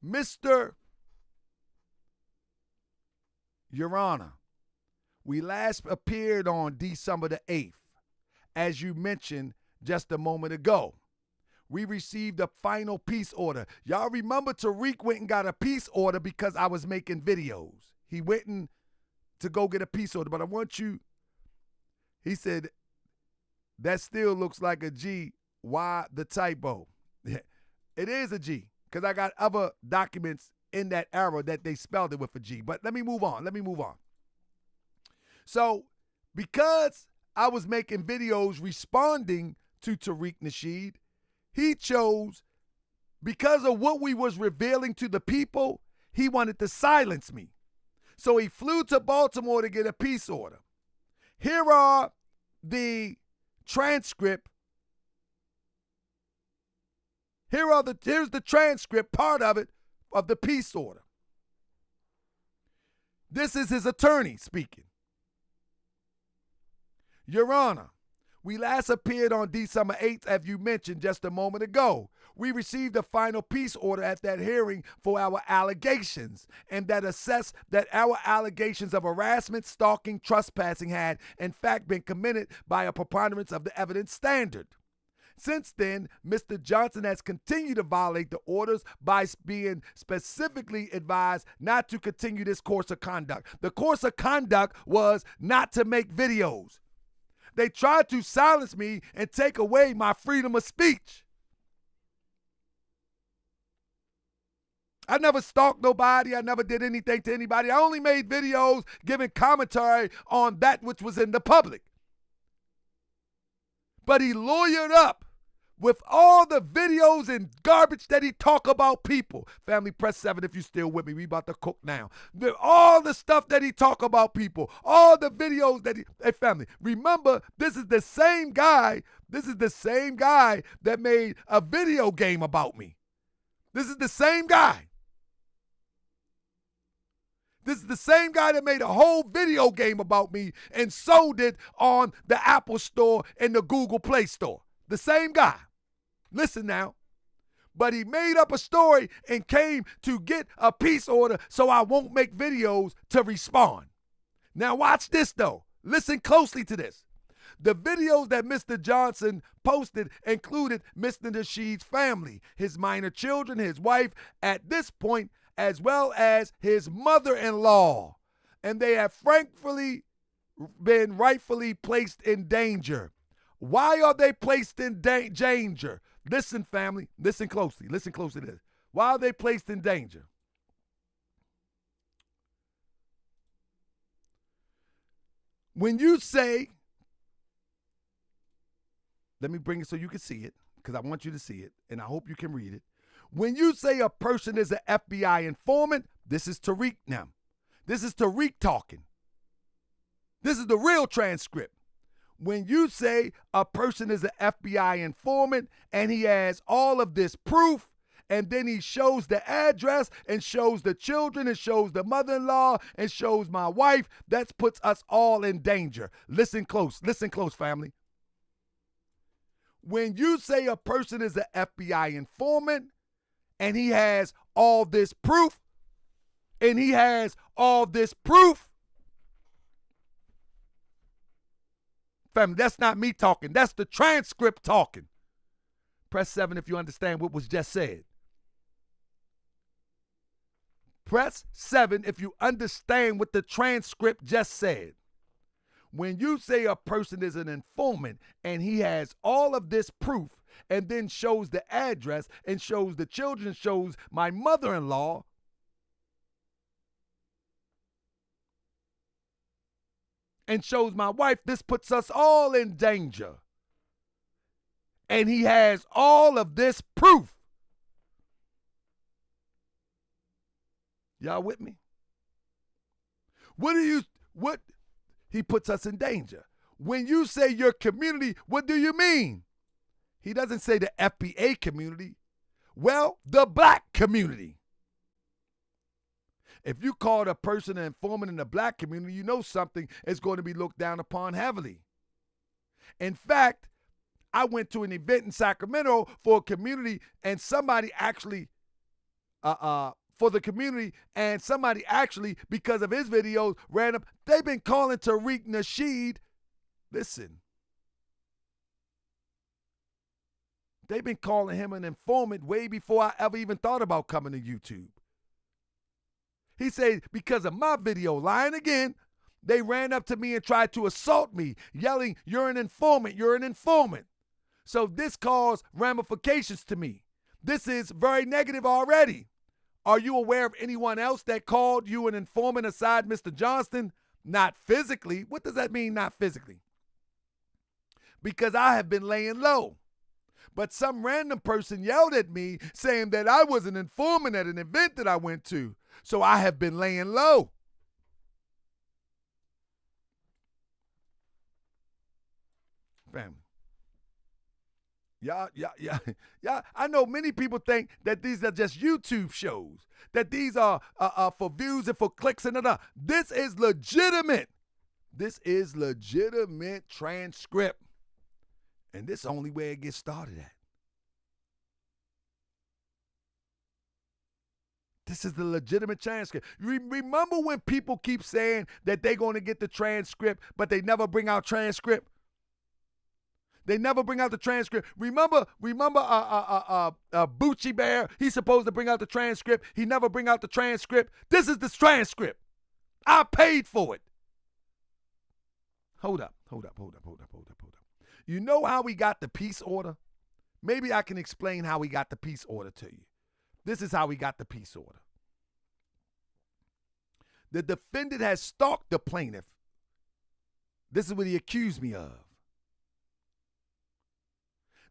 Mr. Your Honor, we last appeared on December the 8th, as you mentioned just a moment ago. We received a final peace order. Y'all remember Tariq went and got a peace order because I was making videos. He went in to go get a peace order, but I want you, he said, that still looks like a G. Why the typo? It is a G because I got other documents in that era that they spelled it with a G. But let me move on. So because I was making videos responding to Tariq Nasheed, he chose, because of what we was revealing to the people, he wanted to silence me. So he flew to Baltimore to get a peace order. Here are the transcript. Here's the transcript, part of it, of the peace order. This is his attorney speaking. Your Honor, we last appeared on December 8th, as you mentioned just a moment ago. We received a final peace order at that hearing for our allegations, and that assessed that our allegations of harassment, stalking, trespassing had, in fact, been committed by a preponderance of the evidence standard. Since then, Mr. Johnson has continued to violate the orders by being specifically advised not to continue this course of conduct. The course of conduct was not to make videos. They tried to silence me and take away my freedom of speech. I never stalked nobody. I never did anything to anybody. I only made videos giving commentary on that which was in the public. But he lawyered up with all the videos and garbage that he talk about people. Family, press 7 if you still with me. We about to cook now. All the stuff that he talk about people. All the videos that he... Hey, family, remember, this is the same guy. This is the same guy that made a video game about me. This is the same guy. This is the same guy that made a whole video game about me and sold it on the Apple Store and the Google Play Store. The same guy. Listen now. But he made up a story and came to get a peace order so I won't make videos to respond. Now watch this though. Listen closely to this. The videos that Mr. Johnson posted included Mr. Nasheed's family, his minor children, his wife, at this point, as well as his mother-in-law. And they have frankly been rightfully placed in danger. Why are they placed in danger? Listen, family, listen closely. Listen closely to this. Why are they placed in danger? When you say, let me bring it so you can see it, because I want you to see it, and I hope you can read it. When you say a person is an FBI informant, this is Tariq now. This is Tariq talking. This is the real transcript. When you say a person is an FBI informant and he has all of this proof, and then he shows the address and shows the children and shows the mother-in-law and shows my wife, that puts us all in danger. Listen close, family. When you say a person is an FBI informant and he has all this proof, family, that's not me talking. That's the transcript talking. Press 7 if you understand what was just said. Press 7 if you understand what the transcript just said. When you say a person is an informant and he has all of this proof and then shows the address and shows the children, shows my mother-in-law, and shows my wife, this puts us all in danger. And he has all of this proof. Y'all with me? What he puts us in danger. When you say your community, what do you mean? He doesn't say the FBA community. Well, the black community. If you call a person an informant in the black community, you know something is going to be looked down upon heavily. In fact, I went to an event in Sacramento for a community and somebody actually, because of his videos, ran up. They've been calling Tariq Nasheed. Listen. They've been calling him an informant way before I ever even thought about coming to YouTube. He said, because of my video, lying again, they ran up to me and tried to assault me, yelling, "You're an informant, you're an informant." So this caused ramifications to me. This is very negative already. Are you aware of anyone else that called you an informant aside Mr. Johnston? Not physically. What does that mean, not physically? Because I have been laying low. But some random person yelled at me saying that I was an informant at an event that I went to. So I have been laying low. Family. Y'all, I know many people think that these are just YouTube shows, that these are for views and for clicks and all. This is legitimate. This is legitimate transcript. And this is the only way it gets started at. This is the legitimate transcript. Remember when people keep saying that they're going to get the transcript, but they never bring out transcript? They never bring out the transcript. Remember, Bucci Bear, he's supposed to bring out the transcript. He never bring out the transcript. This is the transcript. I paid for it. Hold up. You know how we got the peace order? Maybe I can explain how we got the peace order to you. This is how he got the peace order. The defendant has stalked the plaintiff. This is what he accused me of.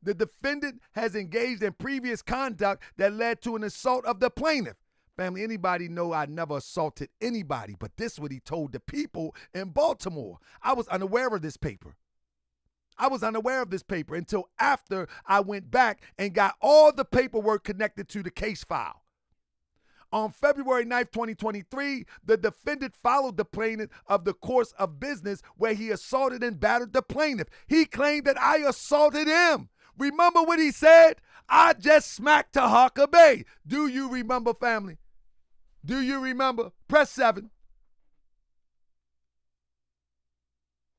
The defendant has engaged in previous conduct that led to an assault of the plaintiff. Family, anybody know I never assaulted anybody, but this is what he told the people in Baltimore. I was unaware of this paper. I was unaware of this paper until after I went back and got all the paperwork connected to the case file. On February 9th, 2023, the defendant followed the plaintiff of the course of business where he assaulted and battered the plaintiff. He claimed that I assaulted him. Remember what he said? I just smacked Tahaka Bay. Do you remember, family? Do you remember? Press 7.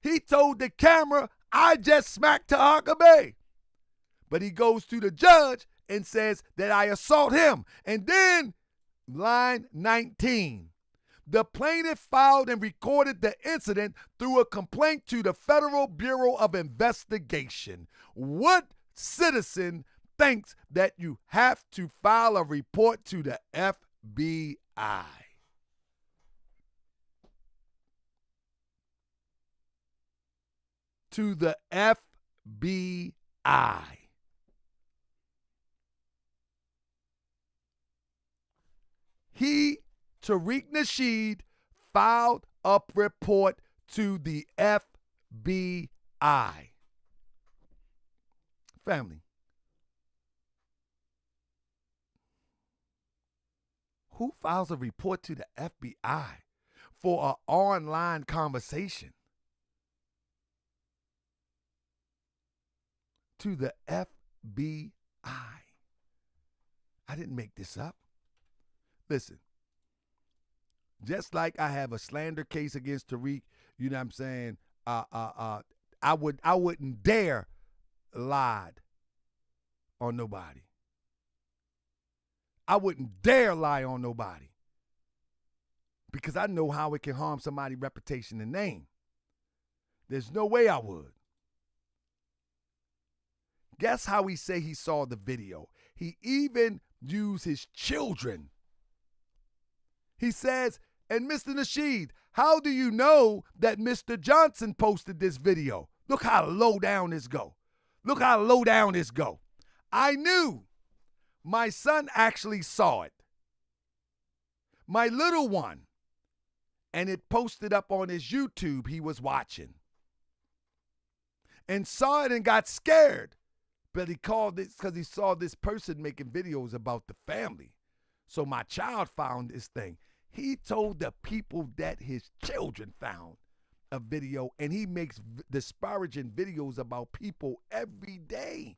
He told the camera, I just smacked Tahaka Bay. But he goes to the judge and says that I assault him. And then, line 19. The plaintiff filed and recorded the incident through a complaint to the Federal Bureau of Investigation. What citizen thinks that you have to file a report to the FBI? To the FBI. He, Tariq Nasheed, filed a report to the FBI. Family, who files a report to the FBI for an online conversation? To the FBI. I didn't make this up. Listen, just like I have a slander case against Tariq, you know what I'm saying? I wouldn't dare lie on nobody. I wouldn't dare lie on nobody because I know how it can harm somebody's reputation and name. There's no way I would. Guess how he say he saw the video? He even used his children. He says, and Mr. Nasheed, how do you know that Mr. Johnson posted this video? Look how low down this go. Look how low down this go. I knew. My son actually saw it. My little one. And it posted up on his YouTube he was watching. And saw it and got scared. But he called it because he saw this person making videos about the family. So my child found this thing. He told the people that his children found a video, and he makes disparaging videos about people every day.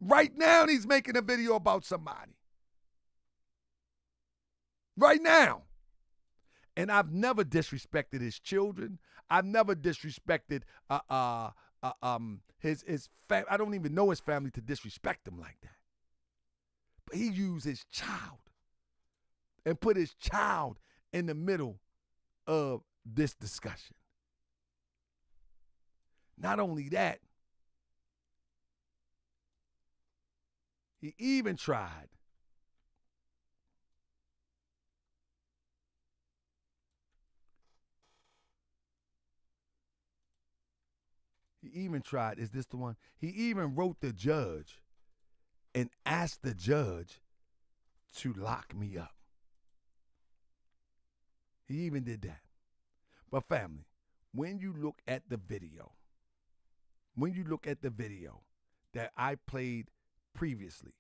Right now, he's making a video about somebody. Right now. And I've never disrespected his children. I've never disrespected his family. I don't even know his family to disrespect him like that. But he used his child and put his child in the middle of this discussion. Not only that, he even tried is this the one? He even wrote the judge and asked the judge to lock me up. He even did that. But family, when you look at the video that I played previously,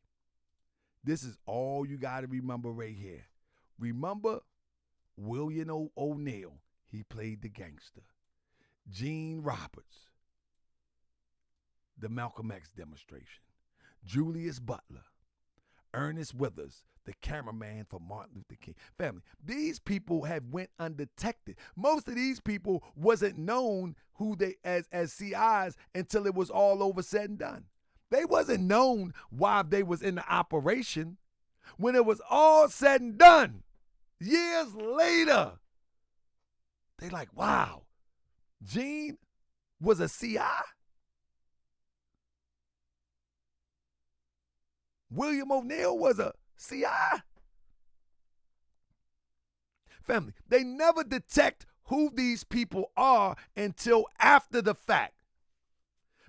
this is all you got to remember right here. Remember William O'Neal, he played the gangster. Gene Roberts, the Malcolm X demonstration. Julius Butler, Ernest Withers, the cameraman for Martin Luther King. Family, these people have went undetected. Most of these people wasn't known who they as CIs until it was all over said and done. They wasn't known while they was in the operation. When it was all said and done, years later, they like, wow, Gene was a CI? William O'Neal was a CI. Family, they never detect who these people are until after the fact.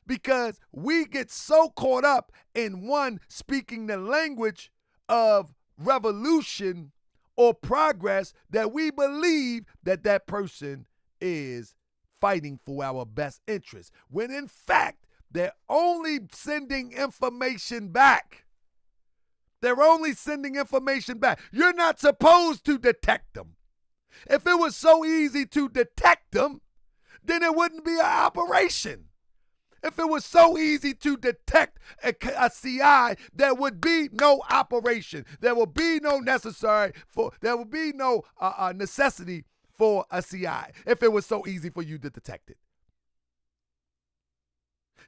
Because we get so caught up in one speaking the language of revolution or progress that we believe that that person is fighting for our best interest, when in fact they're only sending information back. They're only sending information back. You're not supposed to detect them. If it was so easy to detect them, then it wouldn't be an operation. If it was so easy to detect a CI, there would be no operation. There would be no necessity for a CI if it was so easy for you to detect it.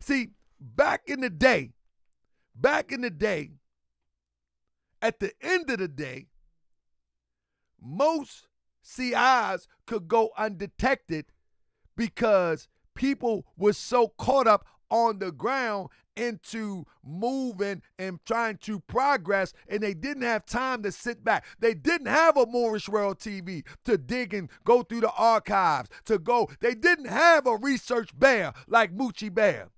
See, back in the day, at the end of the day, most CIs could go undetected because people were so caught up on the ground into moving and trying to progress, and they didn't have time to sit back. They didn't have a Moorish World TV to dig and go through the archives, They didn't have a research bear like Moochie Bear.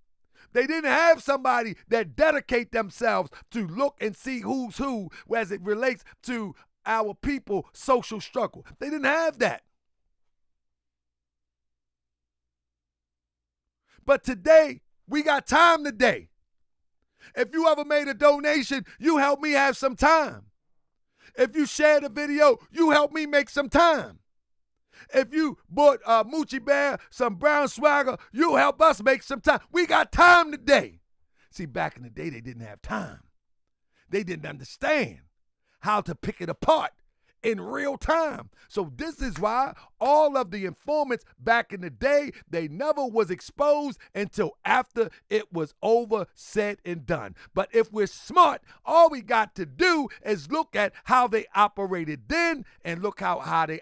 They didn't have somebody that dedicate themselves to look and see who's who as it relates to our people's social struggle. They didn't have that. But today, we got time today. If you ever made a donation, you helped me have some time. If you shared a video, you helped me make some time. If you bought Moochie Bear some brown swagger, you help us make some time. We got time today. See, back in the day, they didn't have time. They didn't understand how to pick it apart in real time. So this is why all of the informants back in the day, they never was exposed until after it was over, said and done. But if we're smart, all we got to do is look at how they operated then and look at how they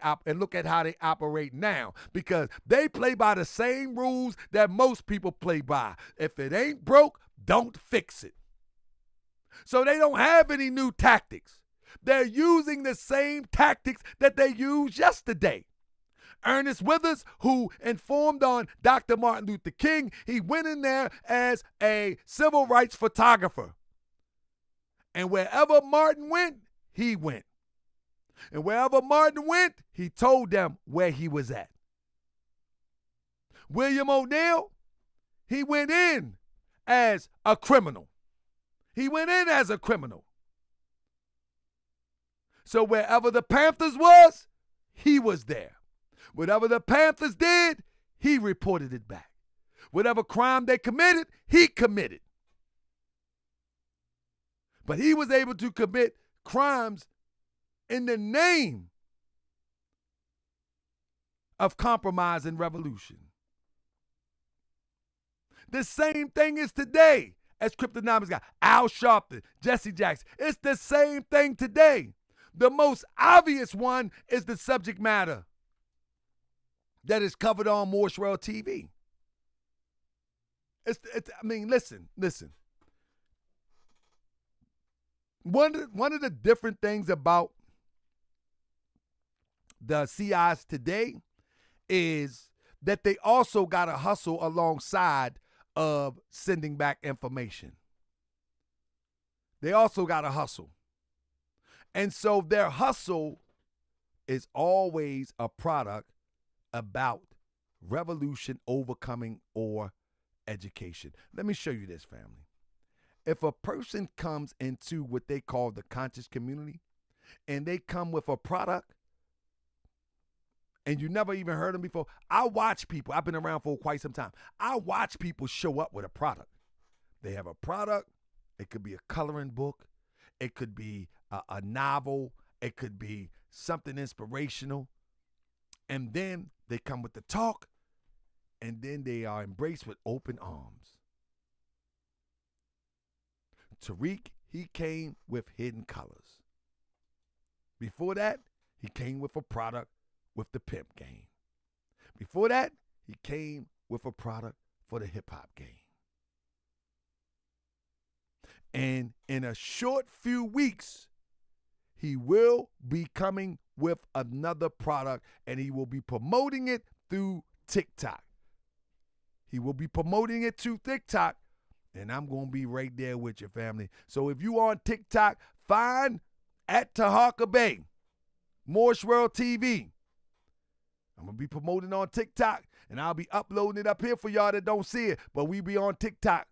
operate now, because they play by the same rules that most people play by. If it ain't broke, don't fix it. So they don't have any new tactics. They're using the same tactics that they used yesterday. Ernest Withers, who informed on Dr. Martin Luther King, he went in there as a civil rights photographer. And wherever Martin went, he went. And wherever Martin went, he told them where he was at. William O'Neill, he went in as a criminal. He went in as a criminal. So wherever the Panthers was, he was there. Whatever the Panthers did, he reported it back. Whatever crime they committed, he committed. But he was able to commit crimes in the name of compromise and revolution. The same thing is today as Cryptonomics got Al Sharpton, Jesse Jackson. It's the same thing today. The most obvious one is the subject matter that is covered on Moorish World TV. Listen. One of the different things about the CIs today is that they also got to hustle alongside of sending back information. They also got to hustle. And so their hustle is always a product about revolution, overcoming, or education. Let me show you this, family. If a person comes into what they call the conscious community and they come with a product and you never even heard them before, I watch people. I've been around for quite some time. I watch people show up with a product. They have a product. It could be a coloring book. It could be a novel. It could be something inspirational. And then they come with the talk, and then they are embraced with open arms. Tariq, he came with hidden colors. Before that, he came with a product with the pimp game. Before that, he came with a product for the hip-hop game. And in a short few weeks, he will be coming with another product, and he will be promoting it through TikTok. He will be promoting it to TikTok, and I'm going to be right there with your family. So if you on TikTok, find at Tahaka Bay, Moorish World TV. I'm going to be promoting on TikTok, and I'll be uploading it up here for y'all that don't see it, but we be on TikTok.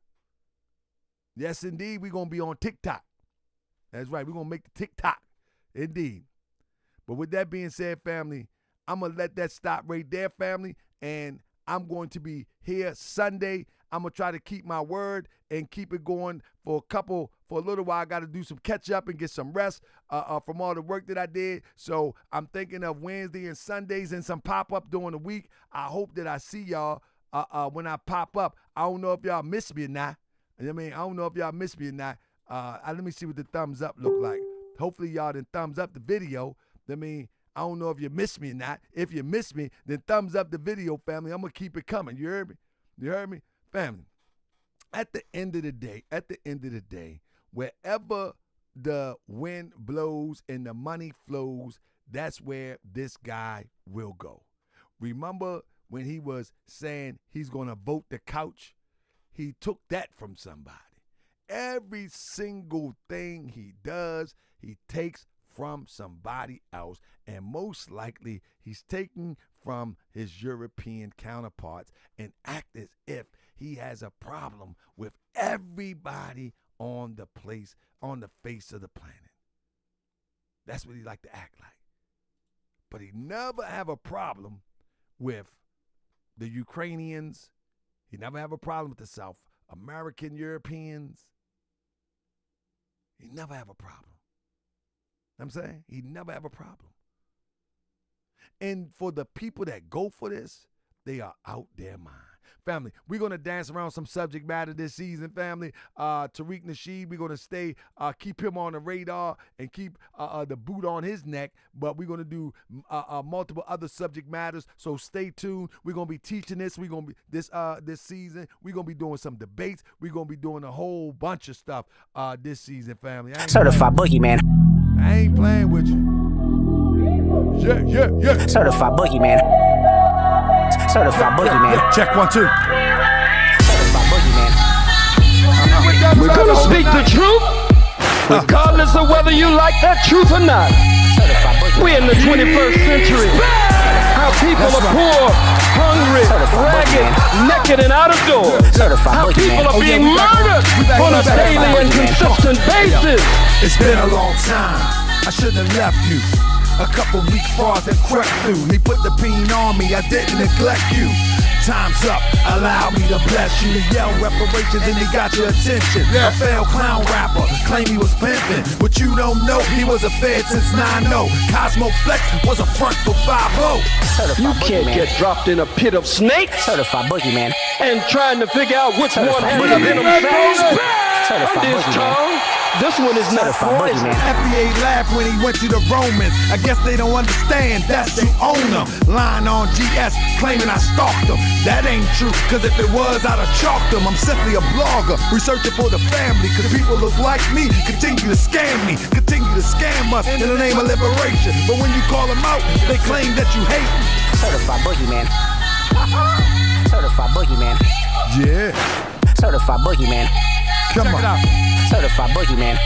Yes, indeed, we're going to be on TikTok. That's right, we're going to make the TikTok. Indeed. But with that being said, family, I'm going to let that stop right there, family, and I'm going to be here Sunday. I'm going to try to keep my word and keep it going for a little while. I got to do some catch up and get some rest from all the work that I did. So I'm thinking of Wednesday and Sundays and some pop-up during the week. I hope that I see y'all when I pop up. I don't know if y'all miss me or not. I don't know if y'all miss me or not. Let me see what the thumbs up look like. Hopefully y'all done thumbs up the video. I don't know if you miss me or not. If you miss me, then thumbs up the video, family. I'm going to keep it coming. You heard me? You heard me? Family, at the end of the day, wherever the wind blows and the money flows, that's where this guy will go. Remember when he was saying he's going to vote the couch? He took that from somebody. Every single thing he does, he takes from somebody else, and most likely he's taking from his European counterparts and act as if he has a problem with everybody on the face of the planet. That's what he like to act like. But he never have a problem with the Ukrainians. He never have a problem with the South American Europeans. He never have a problem. I'm saying he never have a problem. And for the people that go for this, they are out their mind. Family, we're going to dance around some subject matter this season, family. Tariq Nasheed, we're going to stay, keep him on the radar and keep the boot on his neck. But we're going to do multiple other subject matters. So stay tuned. We're going to be teaching this. We're going to be this season. We're going to be doing some debates. We're going to be doing a whole bunch of stuff this season, family. Certified boogeyman. I ain't playing with you. Yeah. Certified boogeyman. Certified boogeyman. Check 1, 2. Certified boogeyman. We're gonna speak the truth, regardless of whether you like that truth or not. Certified boogeyman. We're in the 21st century. How people are poor, hungry, ragged, naked, and out of doors. How people are being murdered on a daily and consistent basis. It's been a long time, I shouldn't have left you. A couple weak bars that crept through. He put the peen on me, I didn't neglect you. Time's up, allow me to bless you. To yell reparations and he got your attention. A failed clown rapper, claim he was pimping. What you don't know, he was a fed since 9-0. Cosmo Flex was a front for 5-0. You can't get dropped in a pit of snakes Certified boogeyman. and trying to figure out which one has the boogeyman. venom sound. Certified I'm this boogeyman. strong. This one is not Certified poison. boogeyman. FBA laughed when he went to the Romans. I guess they don't understand, that's you own them. Lying on GS, claiming I stalked them. That ain't true, cause if it was, I'd have chalked them. I'm simply a blogger, researching for the family. Cause people look like me, continue to scam me. Continue to scam us in the name of liberation. But when you call them out, they claim that you hate me. Certified boogeyman. Certified boogeyman. Yeah. Certified boogeyman. Come on. Certified boogeyman.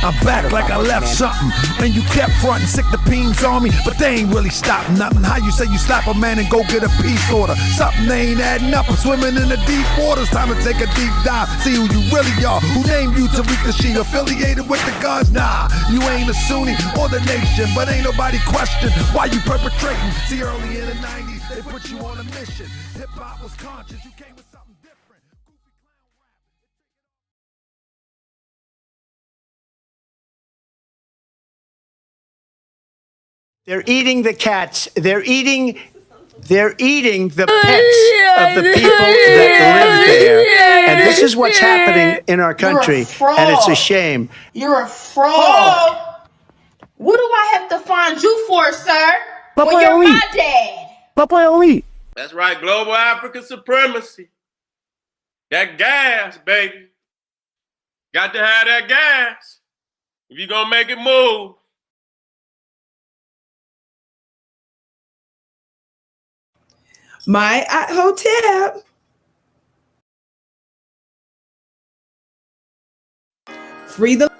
I'm back like I left something, and you kept fronting, sick the peens on me, but they ain't really stopping nothing. How you say you slap a man and go get a peace order? Something ain't adding up. I'm swimming in the deep waters. Time to take a deep dive, see who you really are. Who named you Tariq Nasheed? Affiliated with the guns? Nah, you ain't a Sunni or the nation, but ain't nobody question why you perpetrating. See, early in the 90s, they put you on a mission. Hip hop was conscious. You came with something different. They're eating the cats. They're eating the pets of the people that live there. And this is what's happening in our country. And it's a shame. You're a fraud. What do I have to find you for, sir? Well, you're my dad. That's right, global African supremacy. That gas, baby. Got to have that gas. If you're gonna make it move. My hotel. Free the.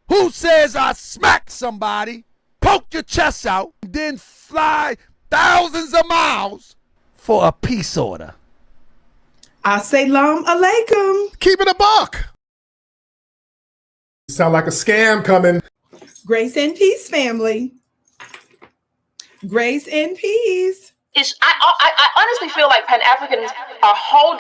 Who says I smacked somebody, poke your chest out, and then fly thousands of miles for a peace order? Assalamu alaikum. Keep it a buck. Sound like a scam coming. Grace and peace, family. Grace and peace. I honestly feel like Pan-Africans are holding